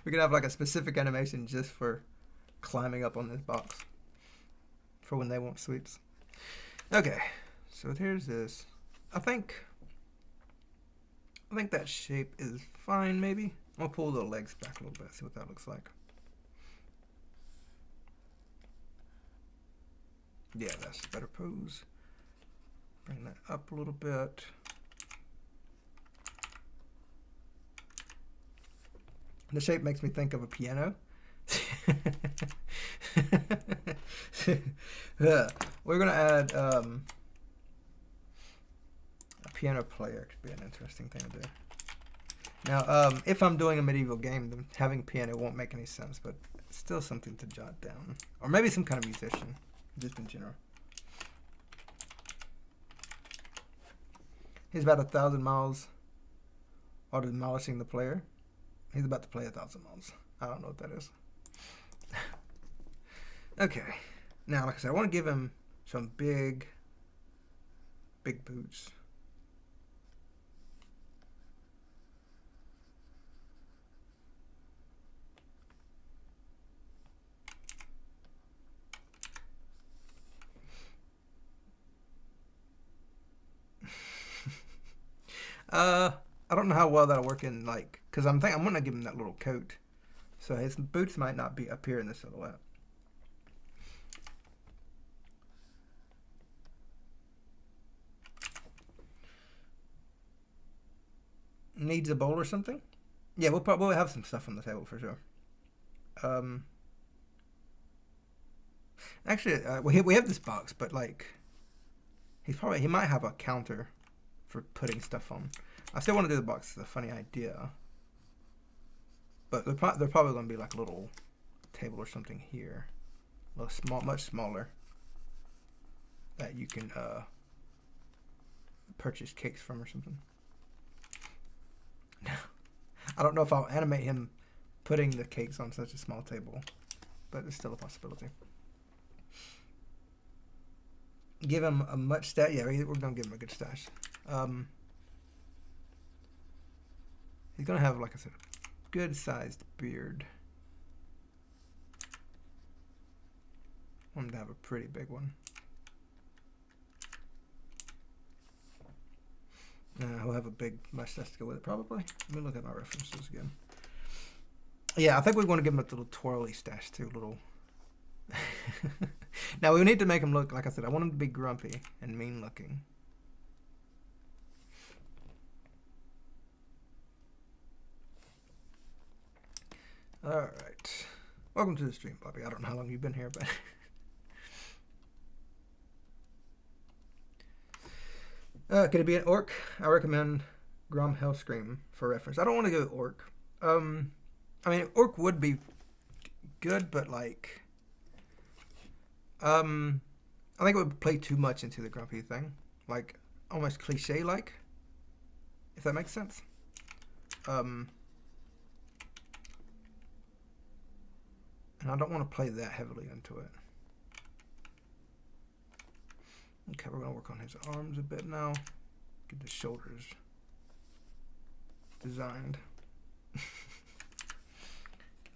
We could have like a specific animation just for climbing up on this box for when they want sweets. Okay, so here's this. I think that shape is fine. Maybe I'll pull the legs back a little bit, see what that looks like. Yeah, that's a better pose. Bring that up a little bit. The shape makes me think of a piano. We're gonna add a piano player. Could be an interesting thing to do. Now, if I'm doing a medieval game, then having a piano won't make any sense, but it's still something to jot down. Or maybe some kind of musician, just in general. He's about 1,000 miles while demolishing the player. He's about to play 1,000 miles. I don't know what that is. Okay. Now, like I said, I want to give him some big boots. I don't know how well that'll work in, like, because I'm going to give him that little coat, so his boots might not be up here in the silhouette. Needs a bowl or something? Yeah, we'll probably have some stuff on the table for sure. Actually, we have this box, but like, he might have a counter for putting stuff on. I still want to do the box. It's a funny idea, but they're probably going to be like a little table or something here, a little small, much smaller, that you can purchase cakes from or something. I don't know if I'll animate him putting the cakes on such a small table, but it's still a possibility. Give him a much stash. Yeah, we're gonna give him a good stash. He's gonna have, like I said, a good-sized beard. I want him to have a pretty big one. He'll have a big mustache to go with it, probably. Let me look at my references again. Yeah, I think we want to give him a little twirly stash too, little. Now we need to make him look, like I said, I want him to be grumpy and mean looking. Alright. Welcome to the stream, Bobby. I don't know how long you've been here, but could it be an orc? I recommend Grom Hellscream for reference. I don't want to go orc. I mean, orc would be good, but like, I think it would play too much into the grumpy thing, like almost cliche-like, if that makes sense. And I don't want to play that heavily into it. Okay, we're going to work on his arms a bit now. Get the shoulders designed.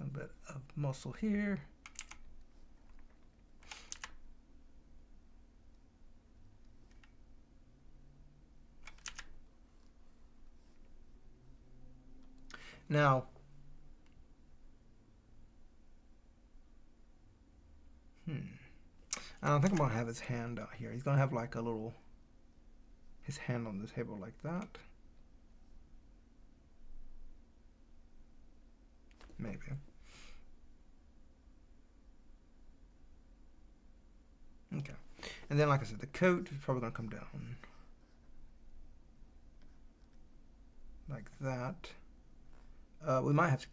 A bit of muscle here. Now, I don't think I'm going to have his hand out here. He's going to have like a little, his hand on the table like that. Maybe. Okay. And then, like I said, the coat is probably going to come down like that. We might have to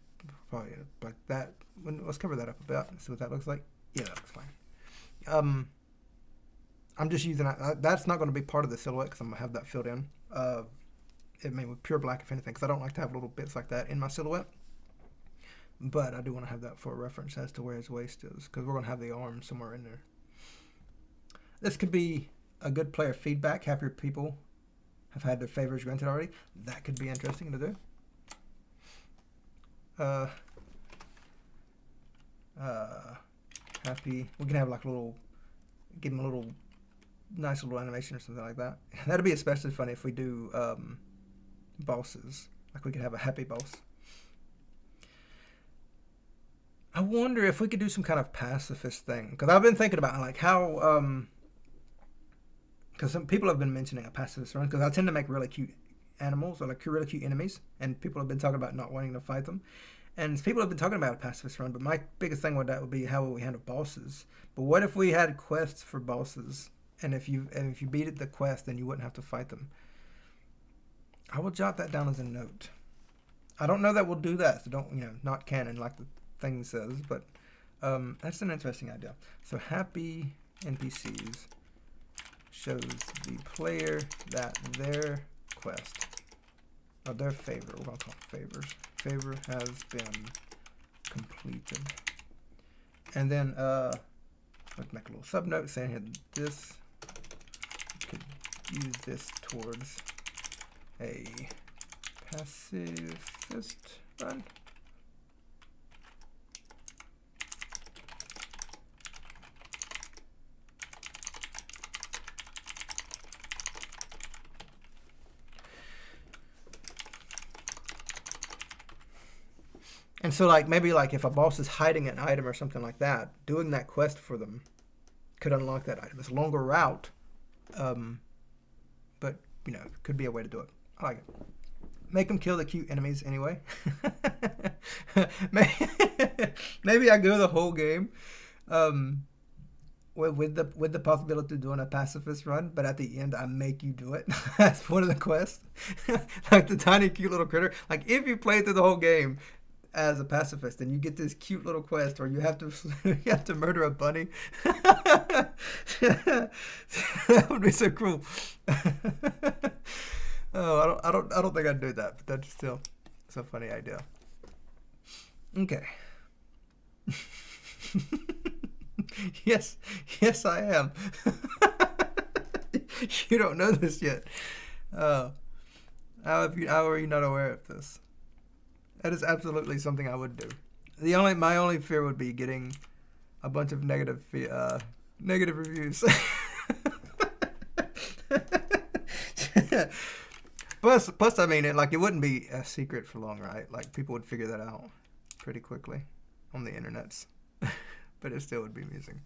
probably like that. Let's cover that up a bit and see what that looks like. Yeah, that looks fine. I'm just using that. That's not going to be part of the silhouette because I'm going to have that filled in. It may with pure black, if anything, because I don't like to have little bits like that in my silhouette. But I do want to have that for a reference as to where his waist is, because we're going to have the arm somewhere in there. This could be a good player feedback. Half your people have had their favors granted already. That could be interesting to do. Happy. We can have like a little, give him a little nice little animation or something like that. That'd be especially funny if we do bosses. Like we could have a happy boss. I wonder if we could do some kind of pacifist thing, because I've been thinking about like how because some people have been mentioning a pacifist run, because I tend to make really cute animals or like really cute enemies, and people have been talking about not wanting to fight them. And people have been talking about a pacifist run, but my biggest thing with that would be how would we handle bosses. But what if we had quests for bosses, and if you beat the quest, then you wouldn't have to fight them? I will jot that down as a note. I don't know that we'll do that, so don't, not canon like the thing says, but that's an interesting idea. So happy NPCs shows the player that their quest. Oh, their favor. We're gonna call it favors. Favor has been completed. And then let's make a little subnote saying here this could use this towards a pacifist run. And so, like, maybe, like, if a boss is hiding an item or something like that, doing that quest for them could unlock that item. It's a longer route, but, you know, could be a way to do it. I like it. Make them kill the cute enemies anyway. Maybe I go the whole game with the possibility of doing a pacifist run, but at the end I make you do it. That's one of the quests. Like the tiny cute little critter. Like if you play through the whole game as a pacifist and you get this cute little quest, or you have to murder a bunny. That would be so cool. Oh, I don't think I'd do that, but that's still it's a funny idea. Okay. Yes, I am. You don't know this yet. How are you not aware of this? That is absolutely something I would do. My only fear would be getting a bunch of negative reviews. Plus, I mean, it wouldn't be a secret for long, right? Like people would figure that out pretty quickly on the internets, but it still would be amusing.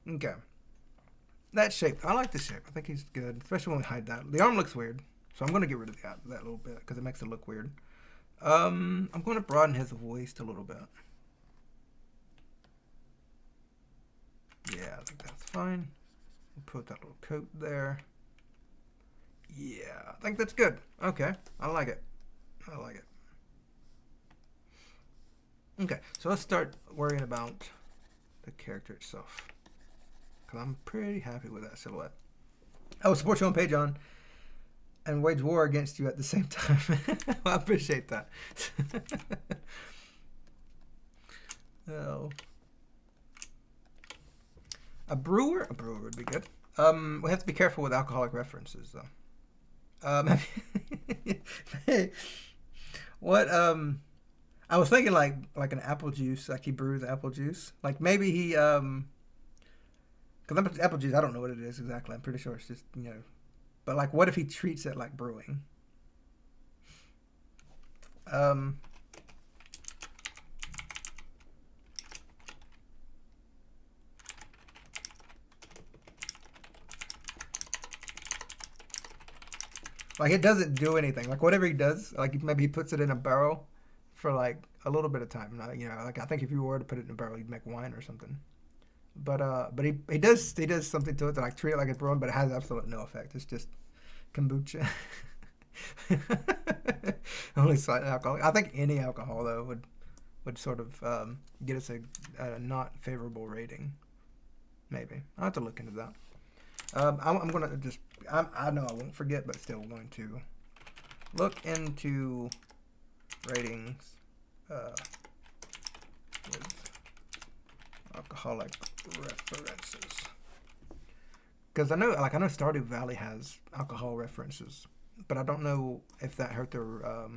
Okay, that shape, I like the shape. I think he's good, especially when we hide that. The arm looks weird, so I'm gonna get rid of that little bit because it makes it look weird. I'm going to broaden his waist a little bit. Yeah, I think that's fine. We'll put that little coat there. Yeah, I think that's good. Okay, I like it. Okay, so let's start worrying about the character itself, because I'm pretty happy with that silhouette. I will support you on Patreon and wage war against you at the same time. Well, I appreciate that. Oh. A brewer would be good. We have to be careful with alcoholic references, though. What? I was thinking like an apple juice, like he brews apple juice. Like maybe he because apple juice, I don't know what it is exactly. I'm pretty sure it's just, you know. But like, what if he treats it like brewing? Like it doesn't do anything. Like whatever he does, like maybe he puts it in a barrel for like a little bit of time. You know, like I think if you were to put it in a barrel, you'd make wine or something. But he does something to it to like treat it like it's brewing, but it has absolutely no effect. It's just kombucha. Only slight alcohol. I think any alcohol though would sort of get us a not favorable rating. Maybe I'll have to look into that. I'm gonna just I know I won't forget, but still going to look into ratings with alcoholic references, because I know Stardew Valley has alcohol references, but I don't know if that hurt the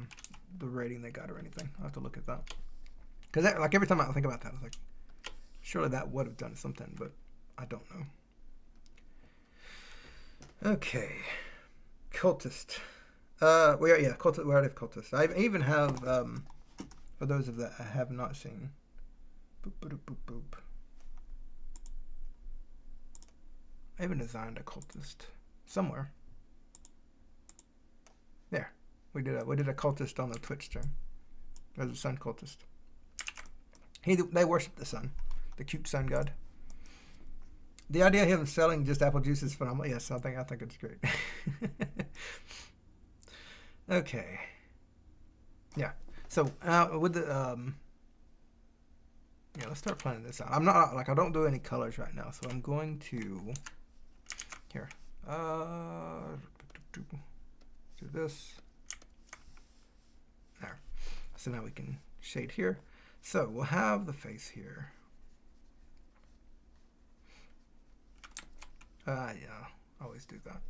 rating they got or anything. I'll have to look at that, because like every time I think about that, I was like, surely that would have done something, but I don't know. Okay, cultist. We already have cultist. I even have for those of that I have not seen. Boop, boop, boop, boop. I even designed a cultist somewhere. There, we did a cultist on the Twitch stream. There's a sun cultist. They worship the sun, the cute sun god. The idea of him selling just apple juice is phenomenal. Yes, I think it's great. Okay. Yeah. So with the yeah, let's start planning this out. I'm not I don't do any colors right now, so I'm going to here. do this. There. So now we can shade here. So we'll have the face here. Yeah, I always do that.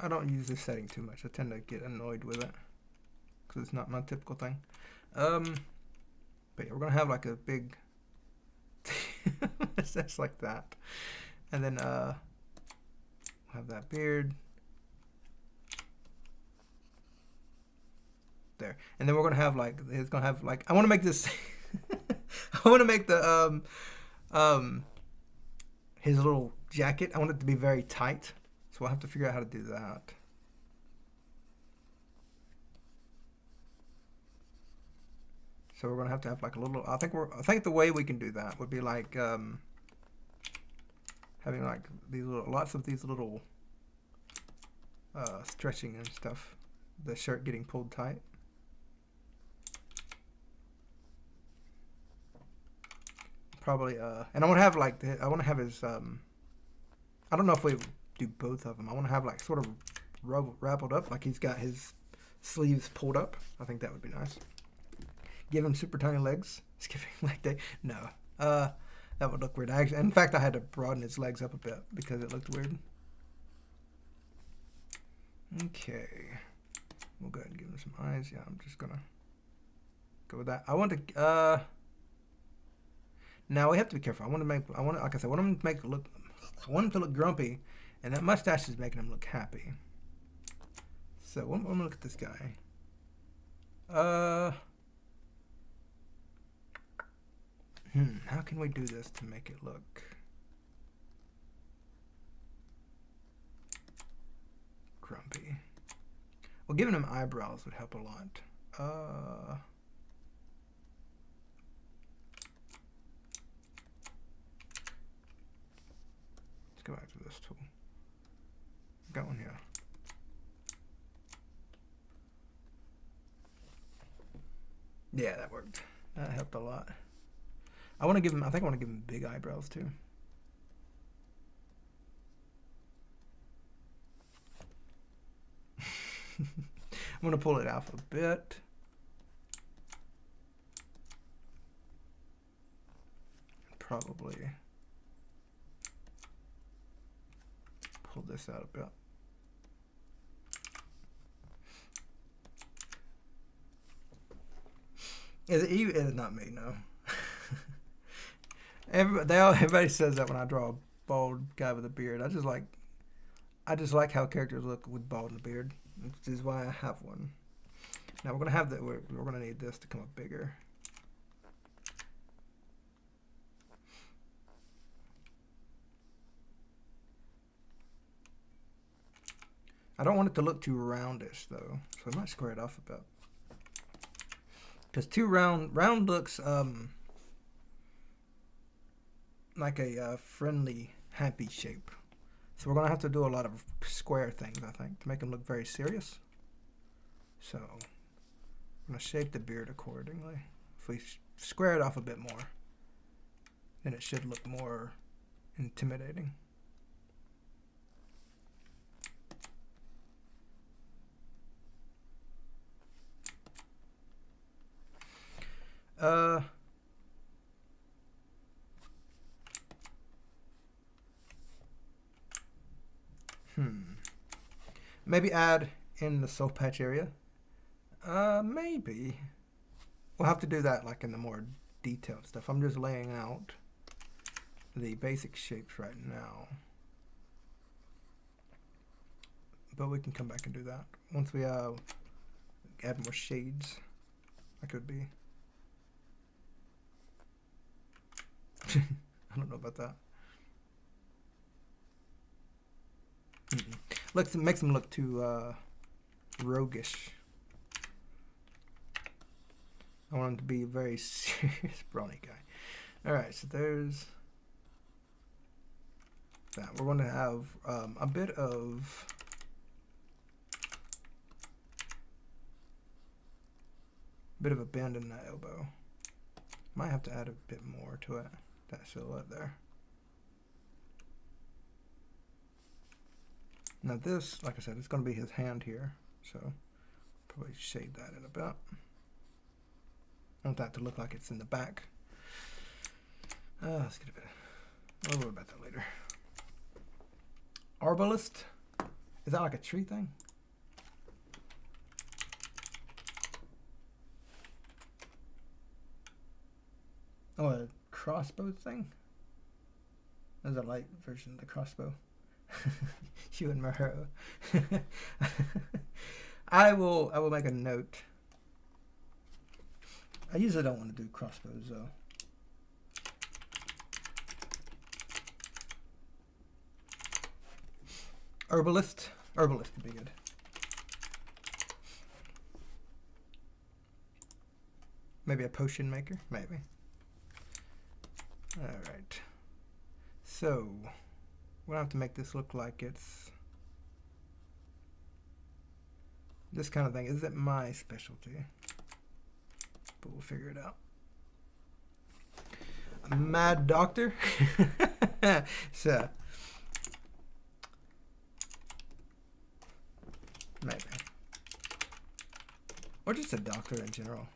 I don't use this setting too much. I tend to get annoyed with it because it's not my typical thing. But yeah, we're gonna have like a big that's like that, and then we'll have that beard there, and then we're gonna have like it's gonna have like I want to make this. I want to make the his little jacket. I want it to be very tight, so we'll have to figure out how to do that. So we're gonna have to have like a little. I think the way we can do that would be like having like these little, lots of these little stretching and stuff. The shirt getting pulled tight. Probably and I want to have like I want to have his I don't know if we do both of them. I want to have like sort of wrapped up, like he's got his sleeves pulled up. I think that would be nice. Give him super tiny legs. Skipping leg day. No. That would look weird. In fact, I had to broaden his legs up a bit because it looked weird. Okay. We'll go ahead and give him some eyes. Yeah, I'm just gonna go with that. I want to now we have to be careful. I want like I said, I want him to make it look I want him to look grumpy, and that mustache is making him look happy. So I'm gonna look at this guy. How can we do this to make it look grumpy? Well, giving him eyebrows would help a lot. Let's go back to this tool. Got one here. Yeah, that worked. That helped a lot. I want to give him. I think I want to give him big eyebrows too. I'm going to pull it off a bit. Probably pull this out a bit. Is it you? It is not me, no. Everybody says that when I draw a bald guy with a beard. I just like how characters look with bald and a beard. Which is why I have one. Now we're gonna have that. We're gonna need this to come up bigger. I don't want it to look too roundish though, so I might square it off a bit. Because too round looks like a friendly, happy shape. So we're gonna have to do a lot of square things, I think, to make him look very serious. So I'm gonna shape the beard accordingly. If we square it off a bit more, then it should look more intimidating. Maybe add in the soul patch area. Maybe. We'll have to do that like in the more detailed stuff. I'm just laying out the basic shapes right now. But we can come back and do that. Once we add more shades, that could be. I don't know about that. Makes him look too roguish. I want him to be a very serious brawny guy. Alright, so there's that. We're going to have a bit of a bend in that elbow. Might have to add a bit more to it. That silhouette there. Now this, like I said, it's going to be his hand here, so probably shade that in a bit. I want that to look like it's in the back. Let's get a bit. We'll worry about that later. Arbalist. Is that like a tree thing? Oh, a crossbow thing? There's a light version of the crossbow. You and Maharo. I will make a note. I usually don't want to do crossbows though. Herbalist would be good. Maybe a potion maker, maybe. All right. So we'll have to make this look like it's this kind of thing. Isn't my specialty, but we'll figure it out. A mad doctor. So maybe, or just a doctor in general.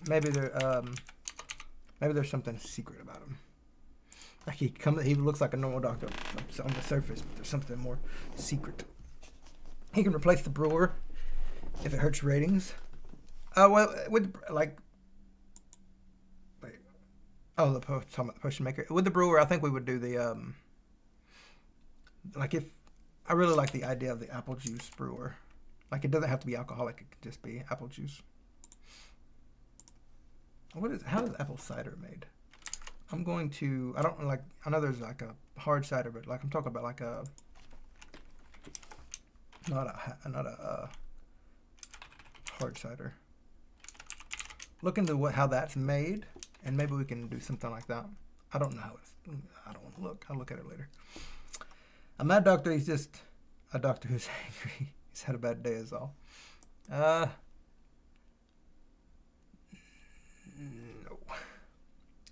Maybe there's something secret about him. Like he looks like a normal doctor on the surface, but there's something more secret. He can replace the brewer if it hurts ratings. Well, with like, wait, oh, the potion maker. With the brewer, I think we would do the like if I really like the idea of the apple juice brewer. Like it doesn't have to be alcoholic; it could just be apple juice. How is apple cider made? I'm going to, I know there's like a hard cider, but like I'm talking about like a, not a hard cider. Look into how that's made, and maybe we can do something like that. I don't know how I don't want to look. I'll look at it later. A mad doctor, he's just a doctor who's angry. He's had a bad day is all. No.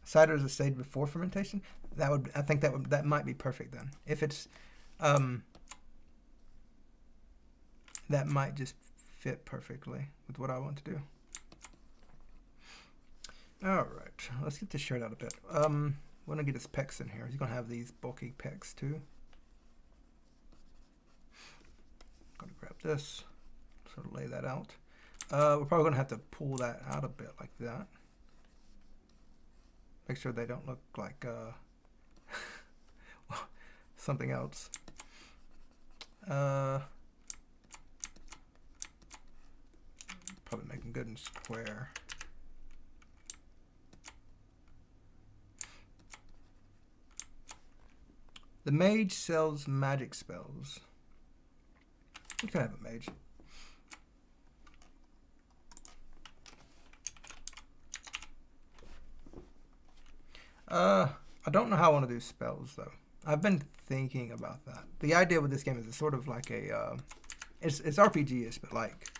Cider is a stage before fermentation. I think that might be perfect then. If it's that might just fit perfectly with what I want to do. All right, let's get this shirt out a bit. We're gonna get his pecs in here. He's gonna have these bulky pecs too. Gonna grab this, sort of lay that out. We're probably gonna have to pull that out a bit like that. Make sure they don't look like something else. Probably make them good and square. The mage sells magic spells. We could have a mage. I don't know how I want to do spells though. I've been thinking about that. The idea with this game is it's sort of like a, it's RPG-ish, but like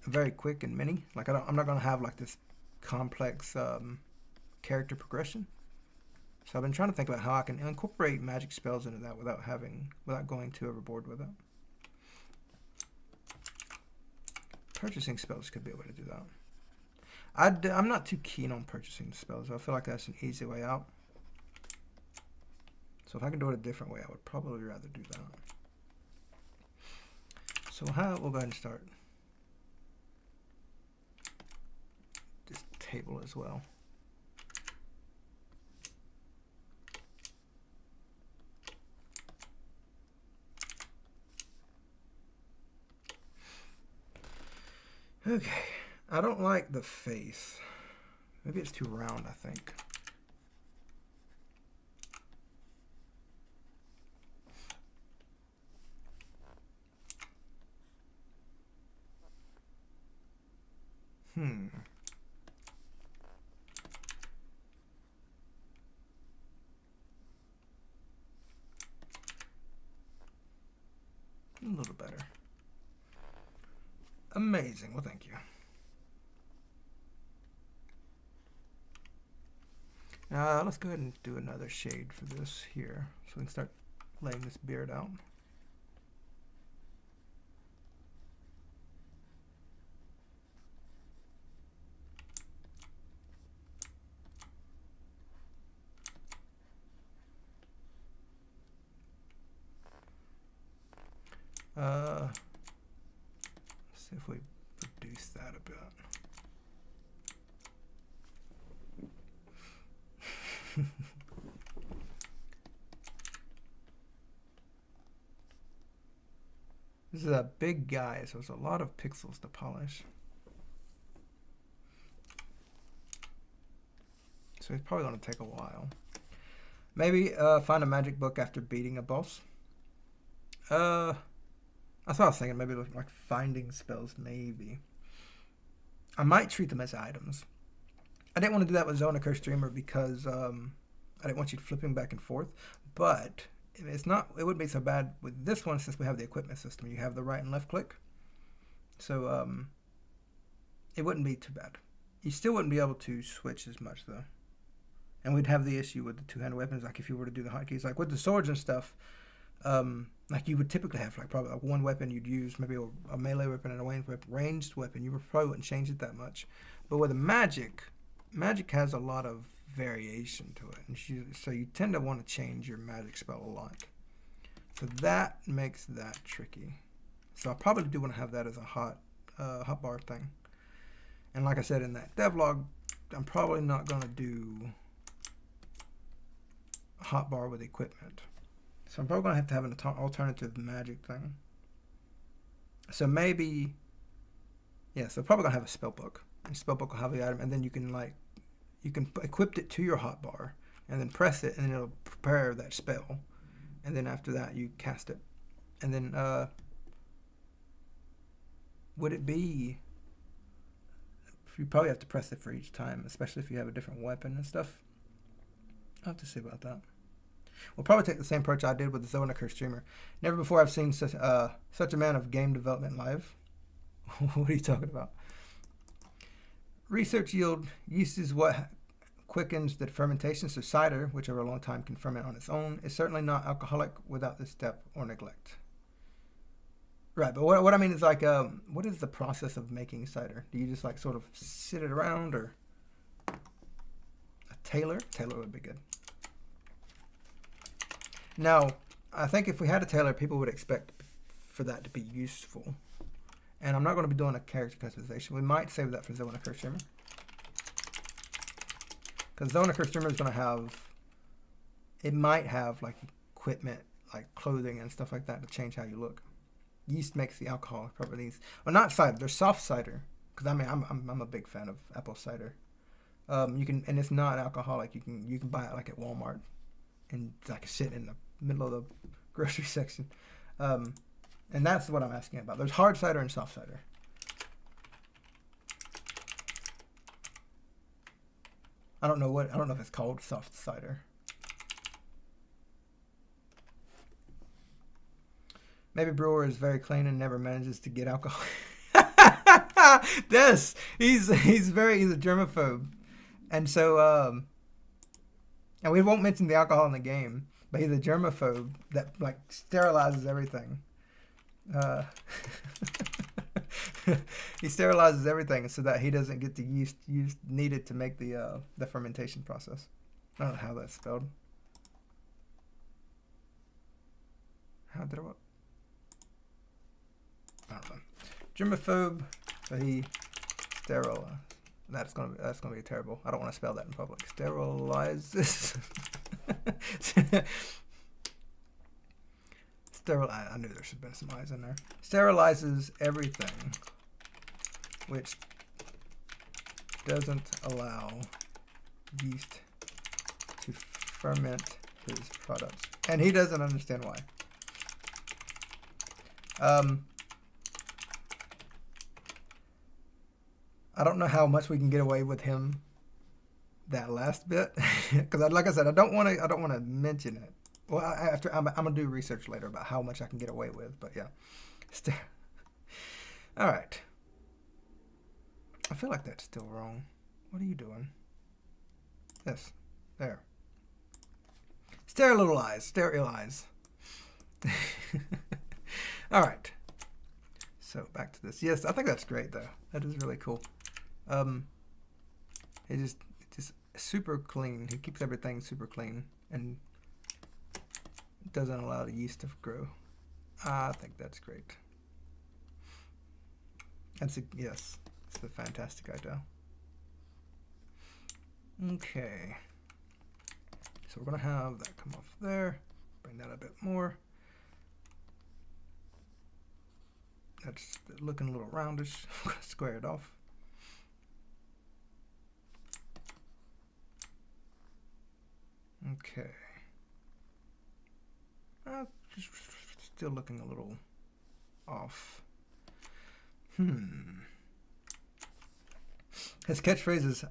very quick and mini. Like I'm not gonna have like this complex character progression. So I've been trying to think about how I can incorporate magic spells into that without going too overboard with it. Purchasing spells could be a way to do that. I'm not too keen on purchasing spells. I feel like that's an easy way out. So if I can do it a different way, I would probably rather do that. So we'll go ahead and start this table as well. Okay. I don't like the face. Maybe it's too round, I think. A little better. Amazing. Well, thank you. Let's go ahead and do another shade for this here, so we can start laying this beard out. Let's see if we reduce that a bit. This is a big guy, so it's a lot of pixels to polish. So it's probably going to take a while. Maybe find a magic book after beating a boss. That's what I was thinking. Maybe like finding spells, maybe. I might treat them as items. I didn't want to do that with Zone of Curse Dreamer because I didn't want you flipping back and forth. But it's not. It wouldn't be so bad with this one since we have the equipment system. You have the right and left click. So it wouldn't be too bad. You still wouldn't be able to switch as much though. And we'd have the issue with the two-handed weapons, like if you were to do the hotkeys. Like with the swords and stuff, like you would typically have like probably like one weapon you'd use, maybe a melee weapon and a ranged weapon. You probably wouldn't change it that much. But with a magic has a lot of variation to it. And so you tend to want to change your magic spell a lot. So that makes that tricky. So I probably do want to have that as a hotbar thing. And like I said in that devlog, I'm probably not going to do hotbar with equipment. So I'm probably going to have an alternative magic thing. So maybe, yeah, so probably going to have a spell book. And spell book will have the item, and then you can equip it to your hotbar, and then press it, and then it'll prepare that spell. And then after that, you cast it. And then, would it be, you probably have to press it for each time, especially if you have a different weapon and stuff. I'll have to see about that. We'll probably take the same approach I did with the Zone of Curse Streamer. Never before I've seen such a man of game development live. What are you talking about? Research yield yeast is what quickens the fermentation. So cider, which over a long time can ferment on its own, is certainly not alcoholic without this step or neglect. Right, but what I mean is like, what is the process of making cider? Do you just like sort of sit it around, or a tailor? Tailor would be good. Now, I think if we had a tailor, people would expect for that to be useful. And I'm not going to be doing a character customization. We might save that for Zone of Curse Streamer. Because Zone of Curse Streamer is going to have, it might have like equipment, like clothing and stuff like that to change how you look. Yeast makes the alcohol properties. Well, not cider. There's soft cider. Because I mean, I'm a big fan of apple cider. You can, and it's not alcoholic. You can buy it like at Walmart, and like sit in the middle of the grocery section. And that's what I'm asking about. There's hard cider and soft cider. I don't know if it's called soft cider. Maybe brewer is very clean and never manages to get alcohol. Yes, he's a germaphobe, and so and we won't mention the alcohol in the game, but he's a germaphobe that like sterilizes everything. He sterilizes everything so that he doesn't get the yeast needed to make the fermentation process. I don't know how that's spelled. How did it work? I don't know. Germaphobe, so he sterilizes. That's gonna be terrible. I don't want to spell that in public. Sterilizes. I knew there should have been some I's in there. Sterilizes everything, which doesn't allow yeast to ferment his products. And he doesn't understand why. I don't know how much we can get away with him that last bit, because like I said, I don't want to mention it. Well, I'm gonna do research later about how much I can get away with, but yeah. All right. I feel like that's still wrong. What are you doing? Yes, There. Sterilize. All right. So back to this. Yes, I think that's great though. That is really cool. It just super clean. He keeps everything super clean and doesn't allow the yeast to grow. I think that's great. Yes, it's a fantastic idea. Okay. So we're gonna have that come off there. Bring that a bit more. That's looking a little roundish. I'm gonna square it off. Okay. Just still looking a little off. His catchphrase is,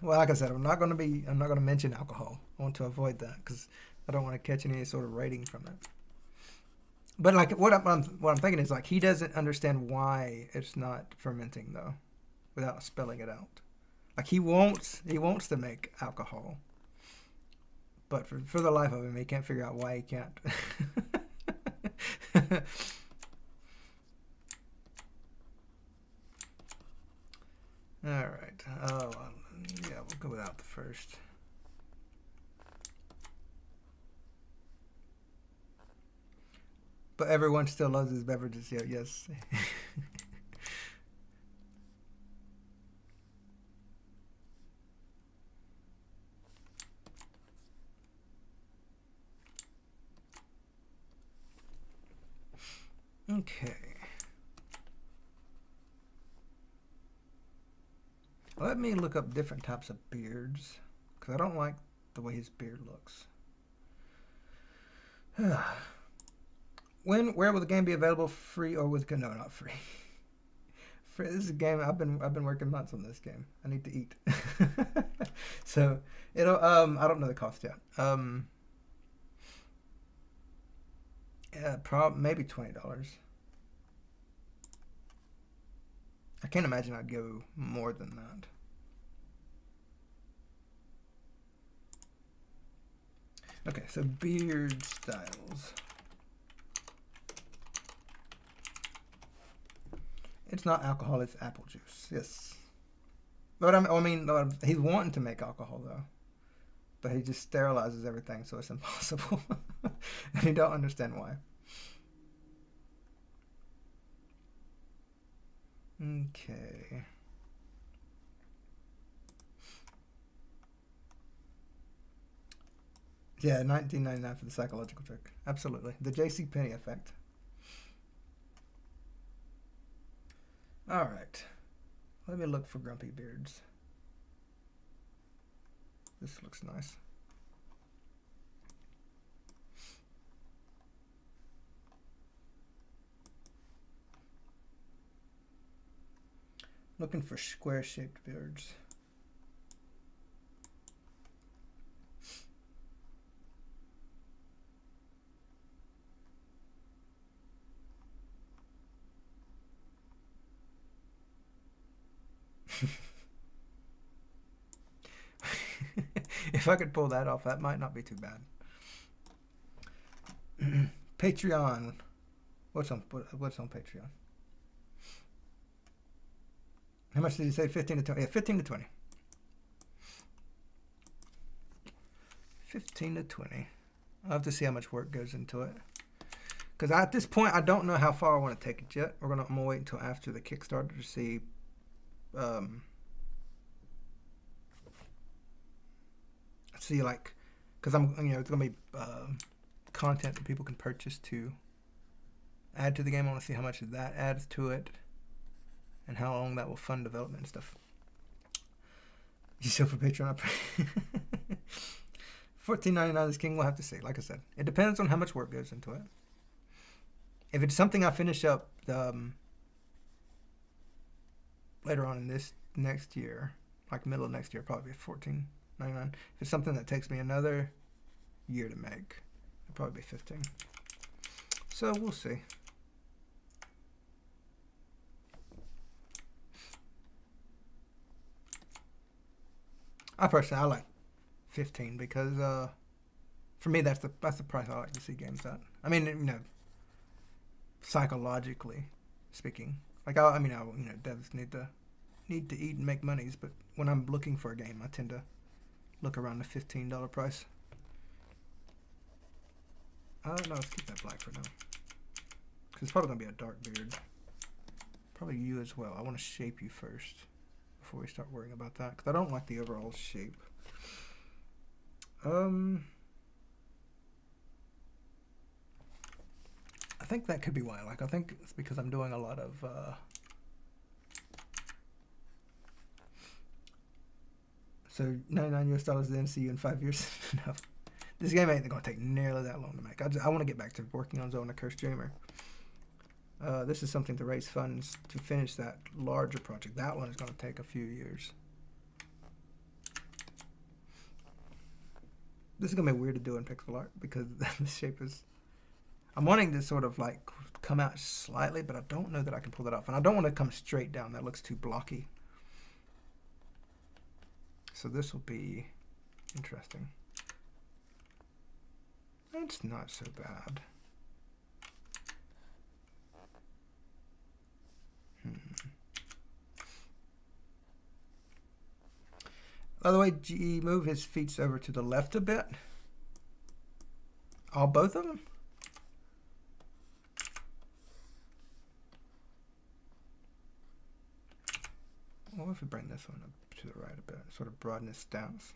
well, like I said, I'm not going to mention alcohol. I want to avoid that because I don't want to catch any sort of rating from it. But like what I'm thinking is like he doesn't understand why it's not fermenting though, without spelling it out. Like he wants to make alcohol, but for the life of him, he can't figure out why he can't. All right. Oh, yeah, we'll go without the first. But everyone still loves his beverages. Yeah, yes. Okay. Let me look up different types of beards because I don't like the way his beard looks. Where will the game be available? Free or with? No, not free. This is a game I've been working months on this game. I need to eat. So it'll I don't know the cost yet. Yeah, maybe $20. I can't imagine I'd go more than that. Okay, so beard styles. It's not alcohol, it's apple juice. Yes. But I mean, he's wanting to make alcohol though. But he just sterilizes everything, so it's impossible. And you don't understand why. Okay. Yeah, $19.99 for the psychological trick. Absolutely. The J.C. Penney effect. All right. Let me look for grumpy beards. This looks nice. Looking for square-shaped beards. If I could pull that off, that might not be too bad. Patreon. What's on Patreon? How much did you say? 15 to 20. Yeah, 15 to 20. 15 to 20. I'll have to see how much work goes into it. Because at this point, I don't know how far I want to take it yet. I'm gonna wait until after the Kickstarter to see. See, like, because it's gonna be content that people can purchase to add to the game. I want to see how much that adds to it, and how long that will fund development and stuff. You still for Patreon? $14.99 is king. We'll have to see. Like I said, it depends on how much work goes into it. If it's something I finish up later on in this next year, like middle of next year, probably $14.99. If it's something that takes me another year to make, it'll probably be $15. So we'll see. I like 15 because for me that's the price I like to see games at. I mean, you know, psychologically speaking, like I mean, you know, devs need to eat and make monies, but when I'm looking for a game, I tend to look around the $15 price. No, let's keep that black for now. Because it's probably going to be a dark beard. Probably you as well. I want to shape you first before we start worrying about that. Because I don't like the overall shape. I think that could be why. Like, I think it's because I'm doing a lot of... So, $99 then, see you in 5 years? No. This game ain't going to take nearly that long to make. I want to get back to working on Zone the Cursed Dreamer. This is something to raise funds to finish that larger project. That one is going to take a few years. This is going to be weird to do in pixel art because the shape is... I'm wanting to sort of like come out slightly, but I don't know that I can pull that off. And I don't want to come straight down. That looks too blocky. So this will be interesting. It's not so bad. By the way, GE, move his feet over to the left a bit. All both of them? What if we bring this one up to the right a bit? Sort of broaden his stance.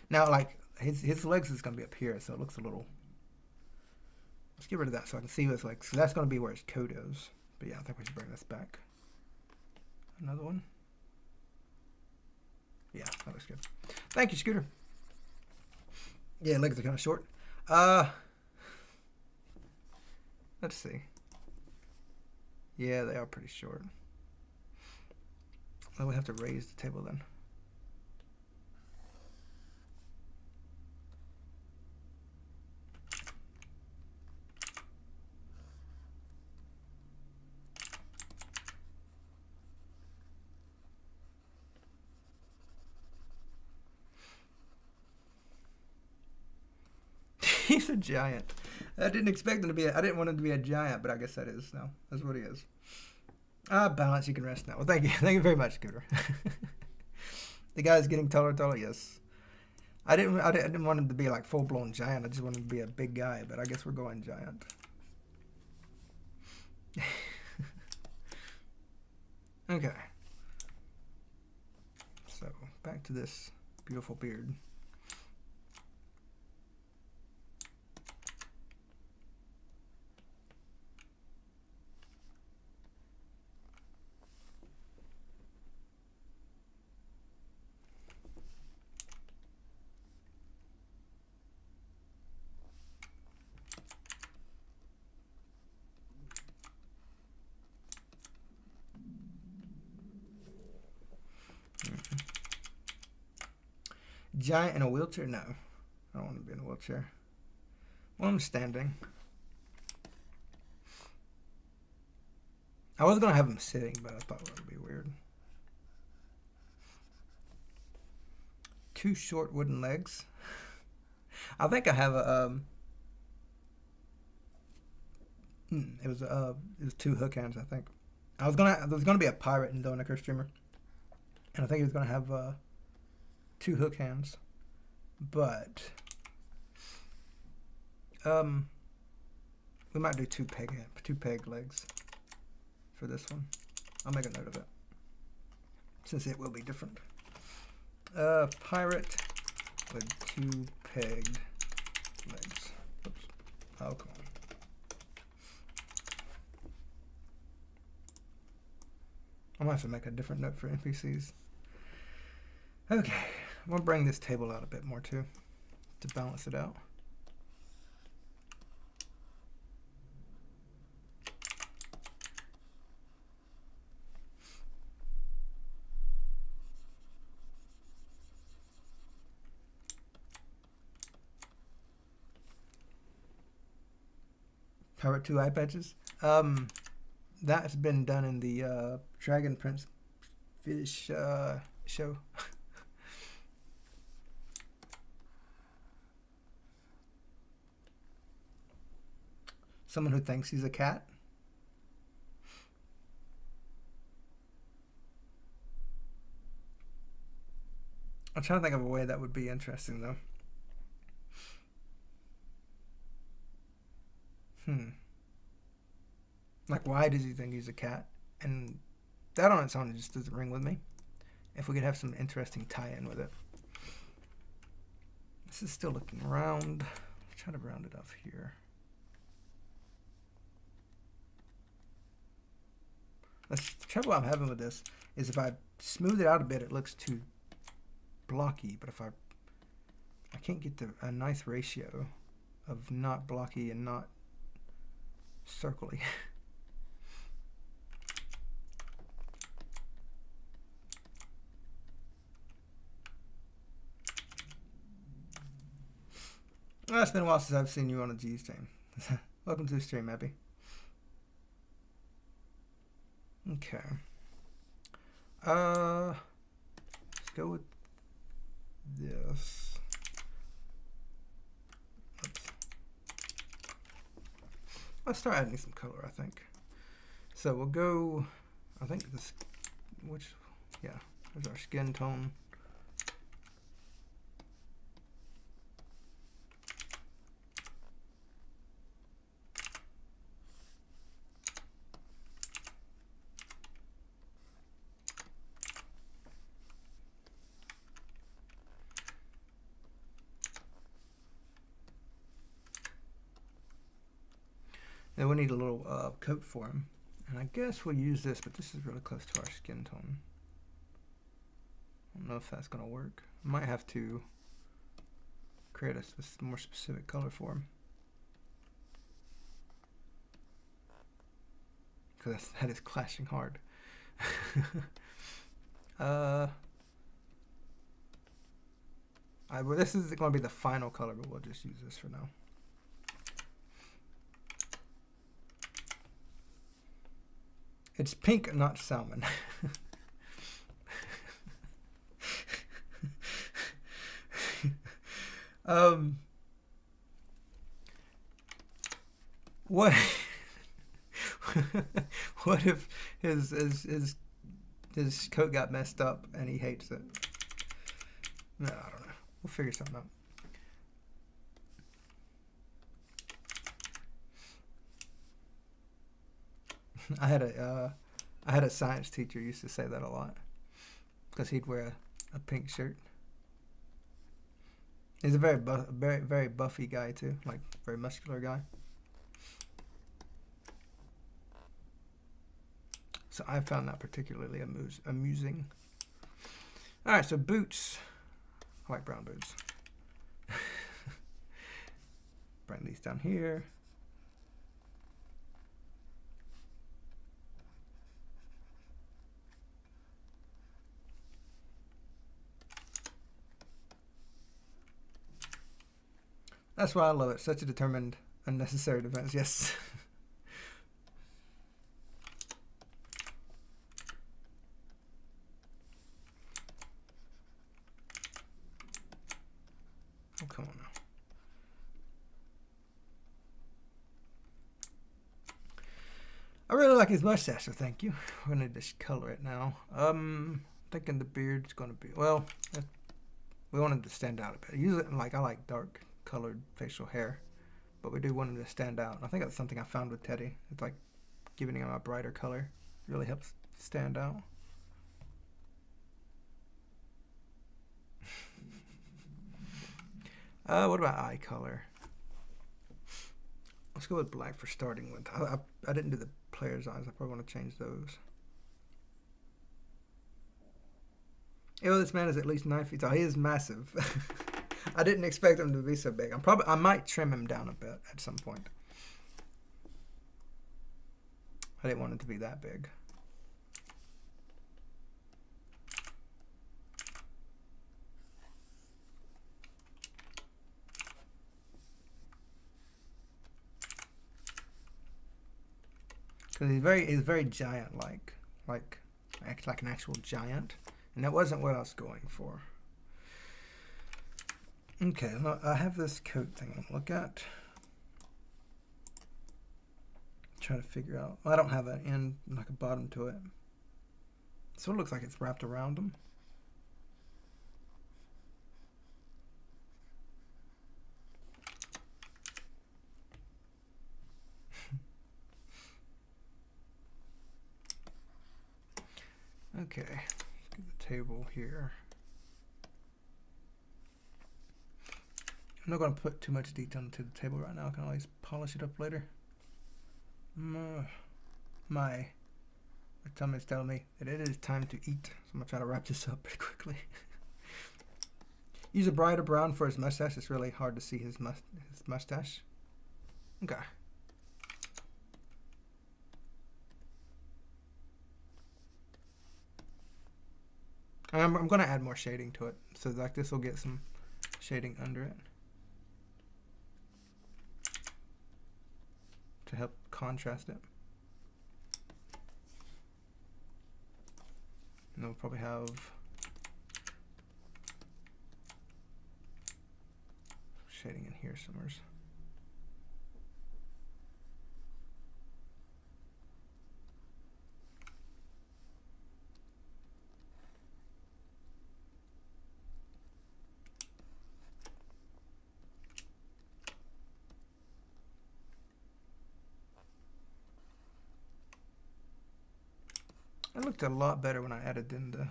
Now, like, his legs is going to be up here, so it looks a little... Let's get rid of that so I can see what it's like. So that's going to be where his coat is. But yeah, I think we should bring this back. Another one. Yeah, that looks good. Thank you, Scooter. Yeah, legs are kind of short. Let's see. Yeah, they are pretty short. Well, we have to raise the table then. He's a giant. I didn't expect him to be I didn't want him to be a giant, but I guess that is now. That's what he is. Balance, you can rest now. Well, thank you. Thank you very much, Scooter. The guy's getting taller and taller, yes. I didn't want him to be like full-blown giant. I just wanted him to be a big guy, but I guess we're going giant. Okay. So, back to this beautiful beard. Giant in a wheelchair? No. I don't want to be in a wheelchair. Well, I'm standing. I was going to have him sitting, but I thought that would be weird. 2 short wooden legs. I think I have a... it was 2 hook hands, I think. There was gonna be a pirate in Zone the Cursed Dreamer, and I think he was gonna have 2 hook hands, but we might do 2 peg legs for this one. I'll make a note of it since it will be different. Pirate with 2 pegged legs. Oops. Oh, come on. I'm gonna have to make a different note for NPCs. Okay, I'm gonna bring this table out a bit more too, to balance it out. Pirate 2 eye patches. That's been done in the Dragon Prince Fish show. Someone who thinks he's a cat. I'm trying to think of a way that would be interesting, though. Like, why does he think he's a cat? And that on its own just doesn't ring with me. If we could have some interesting tie-in with it. This is still looking round. Let's try to round it off here. The trouble I'm having with this is if I smooth it out a bit, it looks too blocky. But if I can't get a nice ratio of not blocky and not circly. Well, it's been a while since I've seen you on a G stream. Welcome to the stream, Abby. Okay. Let's go with this. Let's start adding some color, I think. So we'll go, I think this, there's our skin tone. Then we need a little coat for him. And I guess we'll use this, but this is really close to our skin tone. I don't know if that's going to work. I might have to create a more specific color for him. Because that is clashing hard. Well, this is going to be the final color, but we'll just use this for now. It's pink, not salmon. What? What if his coat got messed up and he hates it? No, I don't know. We'll figure something out. I had a science teacher who used to say that a lot because he'd wear a pink shirt. He's a very buffy guy too, like very muscular guy. So I found that particularly amusing. All right, so boots, I like brown boots. Bring these down here. That's why I love it. Such a determined, unnecessary defense. Yes. Oh, come on now. I really like his mustache, so thank you. We're going to just color it now. Thinking the beard's going to be, well, we want him to stand out a bit. Usually, I like dark colored facial hair, but we do want him to stand out. I think that's something I found with Teddy. It's like giving him a brighter color really helps stand out. What about eye color? Let's go with black for starting with. I didn't do the player's eyes. I probably want to change those. Ew, this man is at least 9 feet tall. He is massive. I didn't expect him to be so big. I might trim him down a bit at some point. I didn't want him to be that big. because he's very giant-like, like an actual giant, and that wasn't what I was going for. Okay, look, I have this coat thing I'm gonna look at. Try to figure out. Well, I don't have an end, like a bottom to it, so it looks like it's wrapped around them. Okay, let's get the table here. I'm not going to put too much detail into the table right now. I can always polish it up later. My tummy is telling me that it is time to eat, so I'm going to try to wrap this up pretty quickly. Use a brighter brown for his mustache. It's really hard to see his mustache. Okay. I'm going to add more shading to it, so like this will get some shading under it to help contrast it. And we'll probably have shading in here somewhere. It looked a lot better when I added in the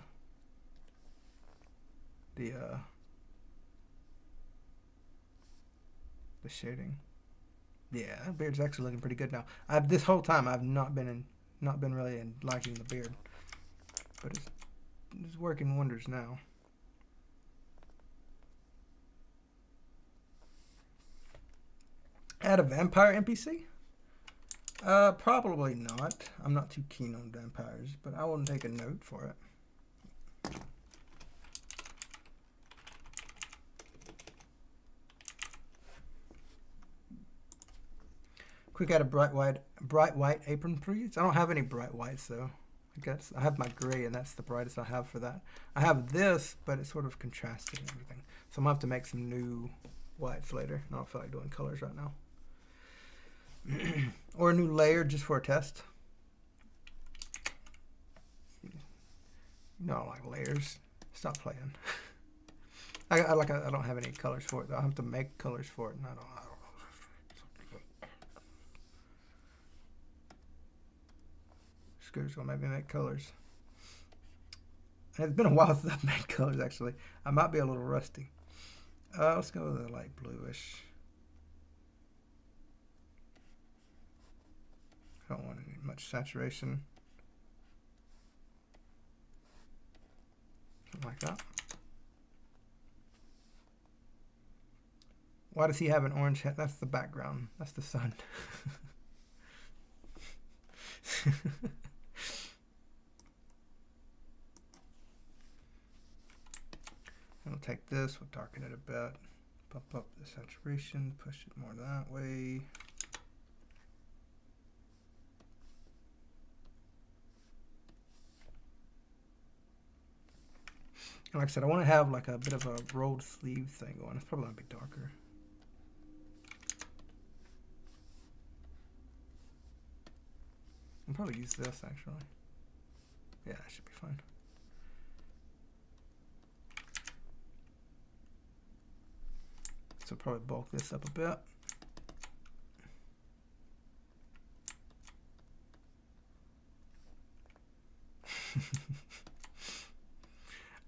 shading. Yeah, that beard's actually looking pretty good now. This whole time I've not been really liking the beard, but it's working wonders now. Add a vampire NPC? Probably not. I'm not too keen on vampires, but I will take a note for it. Quick add a bright white apron, please. I don't have any bright whites though. I guess I have my gray, and that's the brightest I have for that. I have this, but it's sort of contrasted and everything. So I'm gonna have to make some new whites later. I don't feel like doing colors right now. Or a new layer just for a test. You know, I like layers. Stop playing. I don't have any colors for it though. I have to make colors for it, and I don't. Scooter's gonna make me make colors. And it's been a while since I've made colors actually. I might be a little rusty. Let's go with a light bluish. I don't want any much saturation. Something like that. Why does he have an orange hat? That's the background. That's the sun. We'll take this, we'll darken it a bit. Bump up the saturation, push it more that way. And like I said, I want to have like a bit of a rolled sleeve thing going. It's probably going to be darker. I'll probably use this actually. Yeah, it should be fine. So probably bulk this up a bit.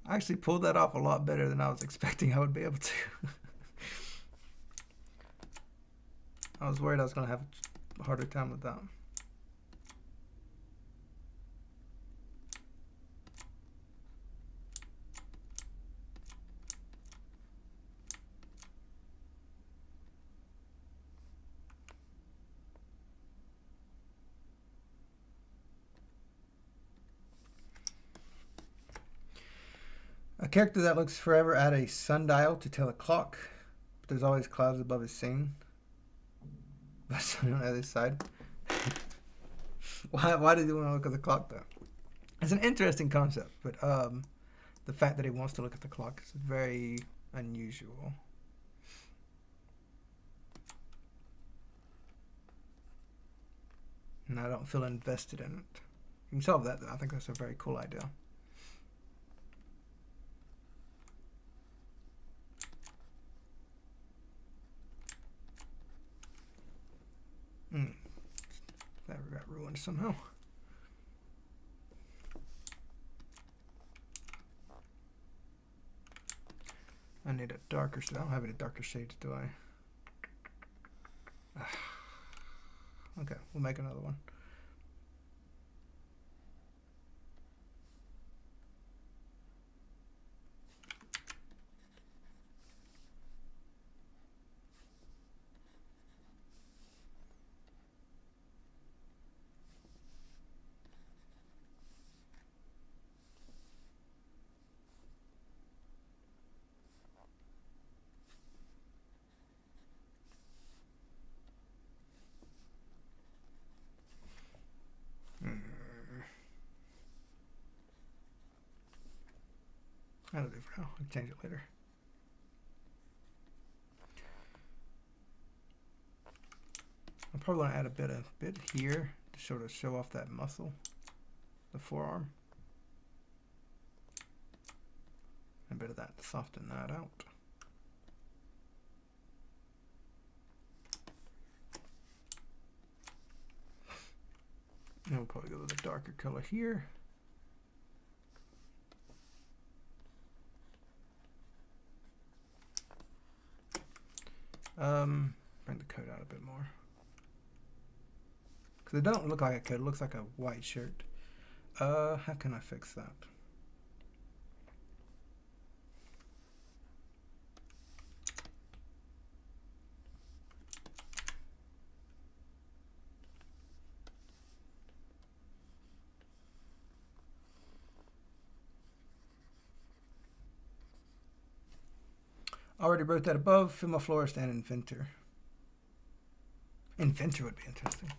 I actually pulled that off a lot better than I was expecting I would be able to. I was worried I was going to have a harder time with that. A character that looks forever at a sundial to tell a clock, but there's always clouds above his scene. But on the other side. Why does he want to look at the clock though? It's an interesting concept, but the fact that he wants to look at the clock is very unusual. And I don't feel invested in it. You can solve that though. I think that's a very cool idea. That got ruined somehow. I need a darker shade. I don't have any darker shades, do I? Okay, we'll make another one. That'll do for now. I'll change it later. I probably want to add a bit here to sort of show off that muscle, the forearm. A bit of that to soften that out. And we'll probably go with a darker color here. Bring the coat out a bit more. Because it don't look like a coat, it looks like a white shirt. How can I fix that? Already wrote that above. Film florist and inventor. Inventor would be interesting.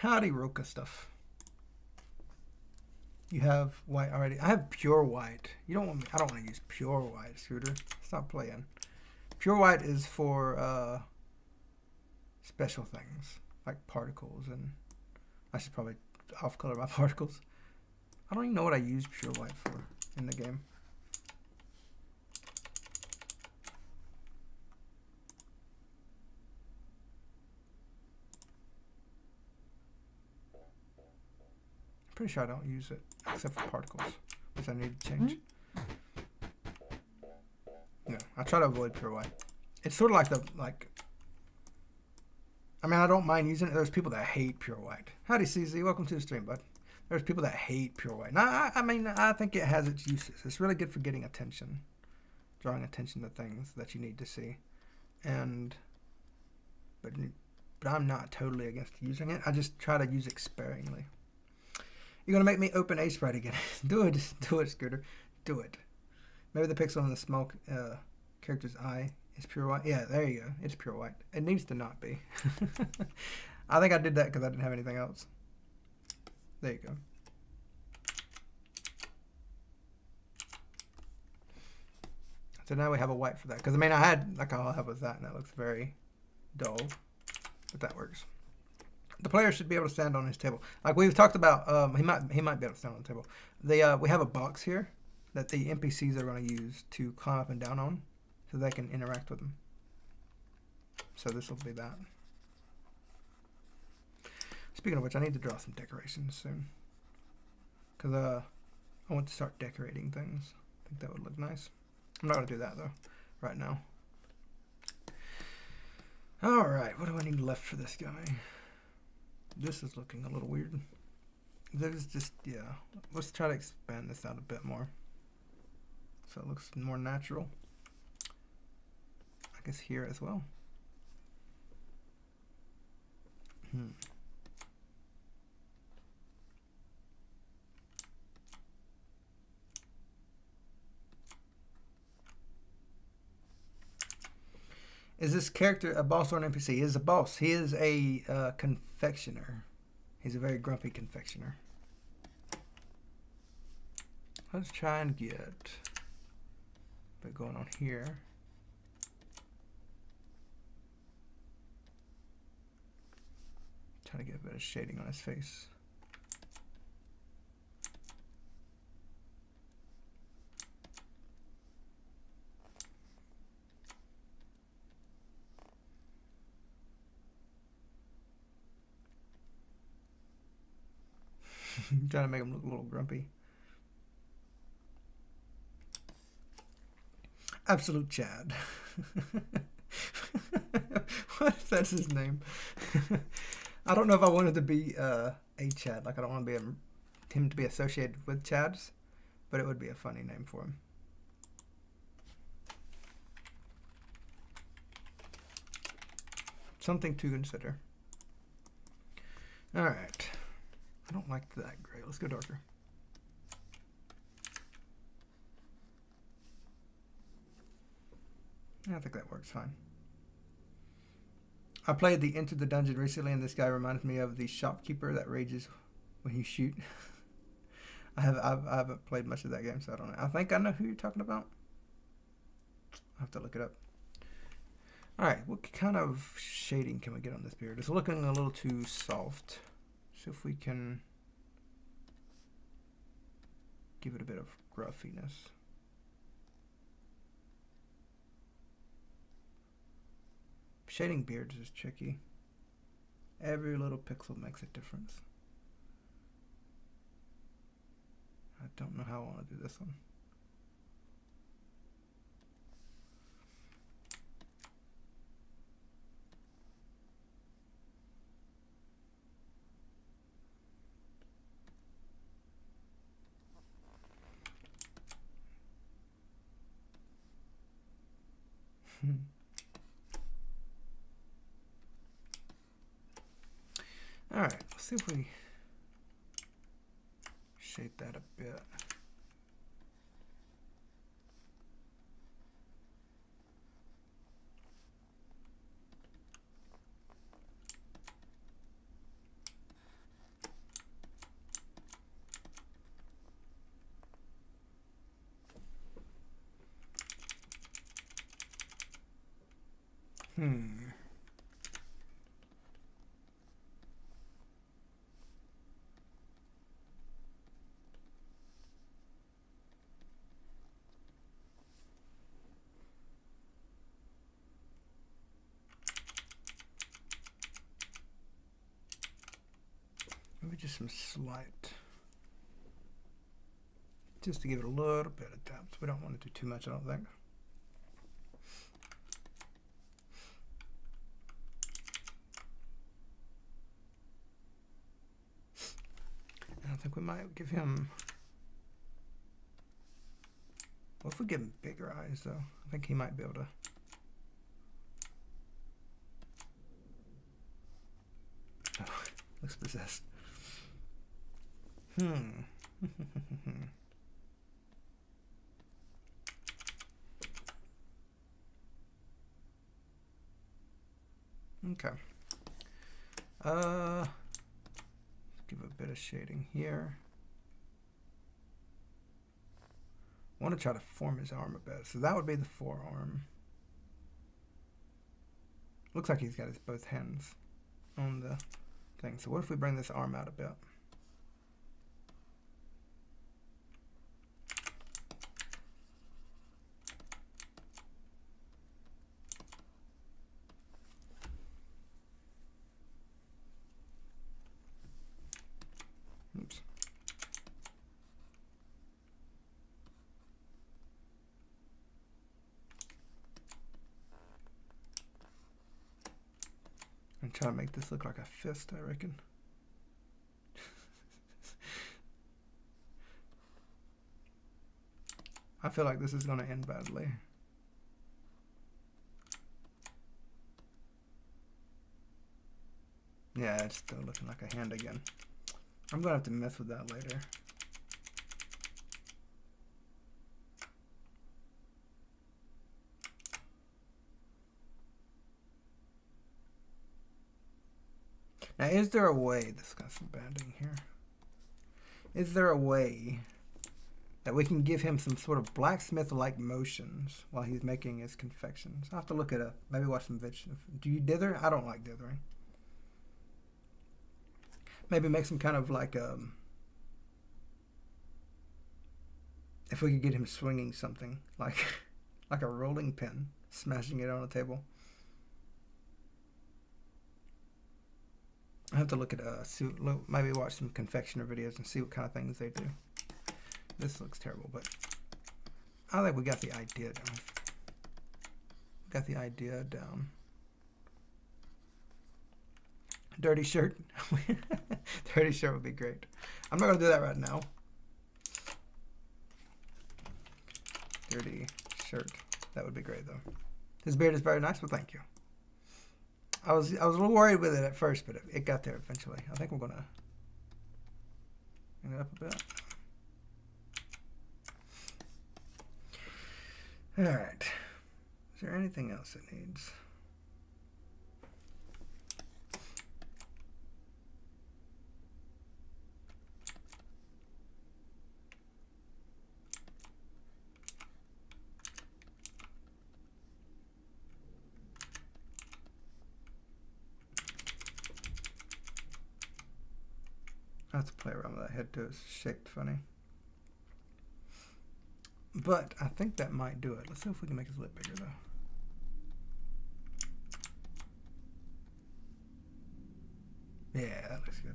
Howdy, Roka stuff. You have white already. I have pure white. You don't want me. I don't want to use pure white, Scooter. Stop playing. Pure white is for special things like particles, and I should probably off color my particles. I don't even know what I use pure white for in the game. Pretty sure I don't use it except for particles, which I need to change. Yeah, I try to avoid pure white. It's sort of like I mean, I don't mind using it. There's people that hate pure white. Howdy, CZ. Welcome to the stream, bud. There's people that hate pure white. And I mean, I think it has its uses. It's really good for getting attention, drawing attention to things that you need to see. But I'm not totally against using it. I just try to use it sparingly. You're gonna make me open a sprite again. Do it, Scooter. Do it. Maybe the pixel on the small character's eye is pure white. Yeah, there you go. It's pure white. It needs to not be. I think I did that because I didn't have anything else. There you go. So now we have a white for that. Because I mean, I had like all I have was that, and that looks very dull, but that works. The player should be able to stand on his table. Like we've talked about, he might be able to stand on the table. We have a box here that the NPCs are going to use to climb up and down on, so they can interact with them. So this will be that. Speaking of which, I need to draw some decorations soon. Because I want to start decorating things. I think that would look nice. I'm not going to do that, though, right now. Alright, what do I need left for this guy? This is looking a little weird. There's just, yeah. Let's try to expand this out a bit more. So it looks more natural. I guess here as well. Is this character a boss or an NPC? He is a boss. He is a confectioner. He's a very grumpy confectioner. Let's try and get a bit going on here. Trying to get a bit of shading on his face. Trying to make him look a little grumpy. Absolute Chad. What if that's his name? I don't know if I wanted to be a Chad. Like, I don't want to be him to be associated with Chads, but it would be a funny name for him. Something to consider. All right. I don't like that gray. Let's go darker. I think that works fine. I played the Enter the Dungeon recently, and this guy reminded me of the shopkeeper that rages when you shoot. I haven't played much of that game, so I don't know. I think I know who you're talking about. I'll have to look it up. All right, what kind of shading can we get on this beard? It's looking a little too soft. See if we can give it a bit of gruffiness. Shading beards is tricky. Every little pixel makes a difference. I don't know how I want to do this one. All right, let's see if we shade that a bit. Maybe just some slight, just to give it a little bit of depth. We don't want to do too much, I don't think. And I think we might give him, well, if we give him bigger eyes though, I think he might be able to. Oh, looks possessed. Okay. Let's give a bit of shading here. I want to try to form his arm a bit. So that would be the forearm. Looks like he's got his both hands on the thing. So what if we bring this arm out a bit? Oops. I'm trying to make this look like a fist, I reckon. I feel like this is going to end badly. Yeah, it's still looking like a hand again. I'm going to have to mess with that later. Now, is there a way, this got some banding here. Is there a way that we can give him some sort of blacksmith-like motions while he's making his confections? I'll have to look it up. Maybe watch some videos. Do you dither? I don't like dithering. Maybe make some kind of like if we could get him swinging something like like a rolling pin, smashing it on a table. I have to look at maybe watch some confectioner videos and see what kind of things they do. This looks terrible, but I think we got the idea down. Got the idea down. Dirty shirt. Dirty shirt would be great. I'm not going to do that right now. Dirty shirt. That would be great, though. His beard is very nice, but thank you. I was a little worried with it at first, but it got there eventually. I think we're going to bring it up a bit. All right. Is there anything else it needs? I have to play around with that head too. It's shaped funny. But I think that might do it. Let's see if we can make his lip bigger though. Yeah, that looks good.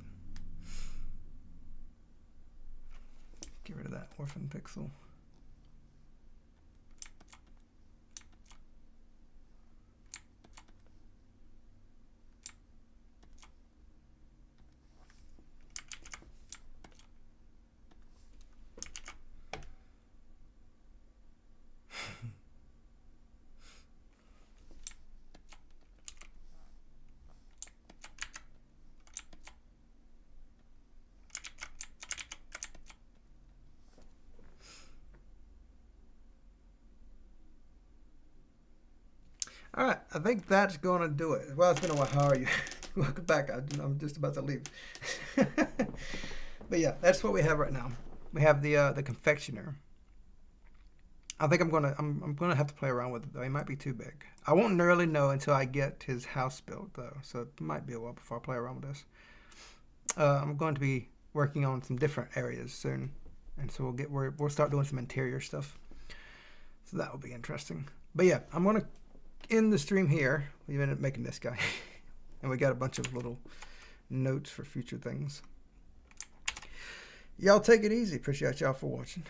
Get rid of that orphan pixel. All right, I think that's going to do it. Well, it's been a while. How are you? Welcome back. I'm just about to leave. But yeah, that's what we have right now. We have the confectioner. I think I'm gonna have to play around with it though. It might be too big. I won't really know until I get his house built though, so it might be a while before I play around with this. I'm going to be working on some different areas soon, and so we'll start doing some interior stuff. So that will be interesting. But yeah, I'm gonna end the stream here. We ended up making this guy, and we got a bunch of little notes for future things. Y'all take it easy. Appreciate y'all for watching.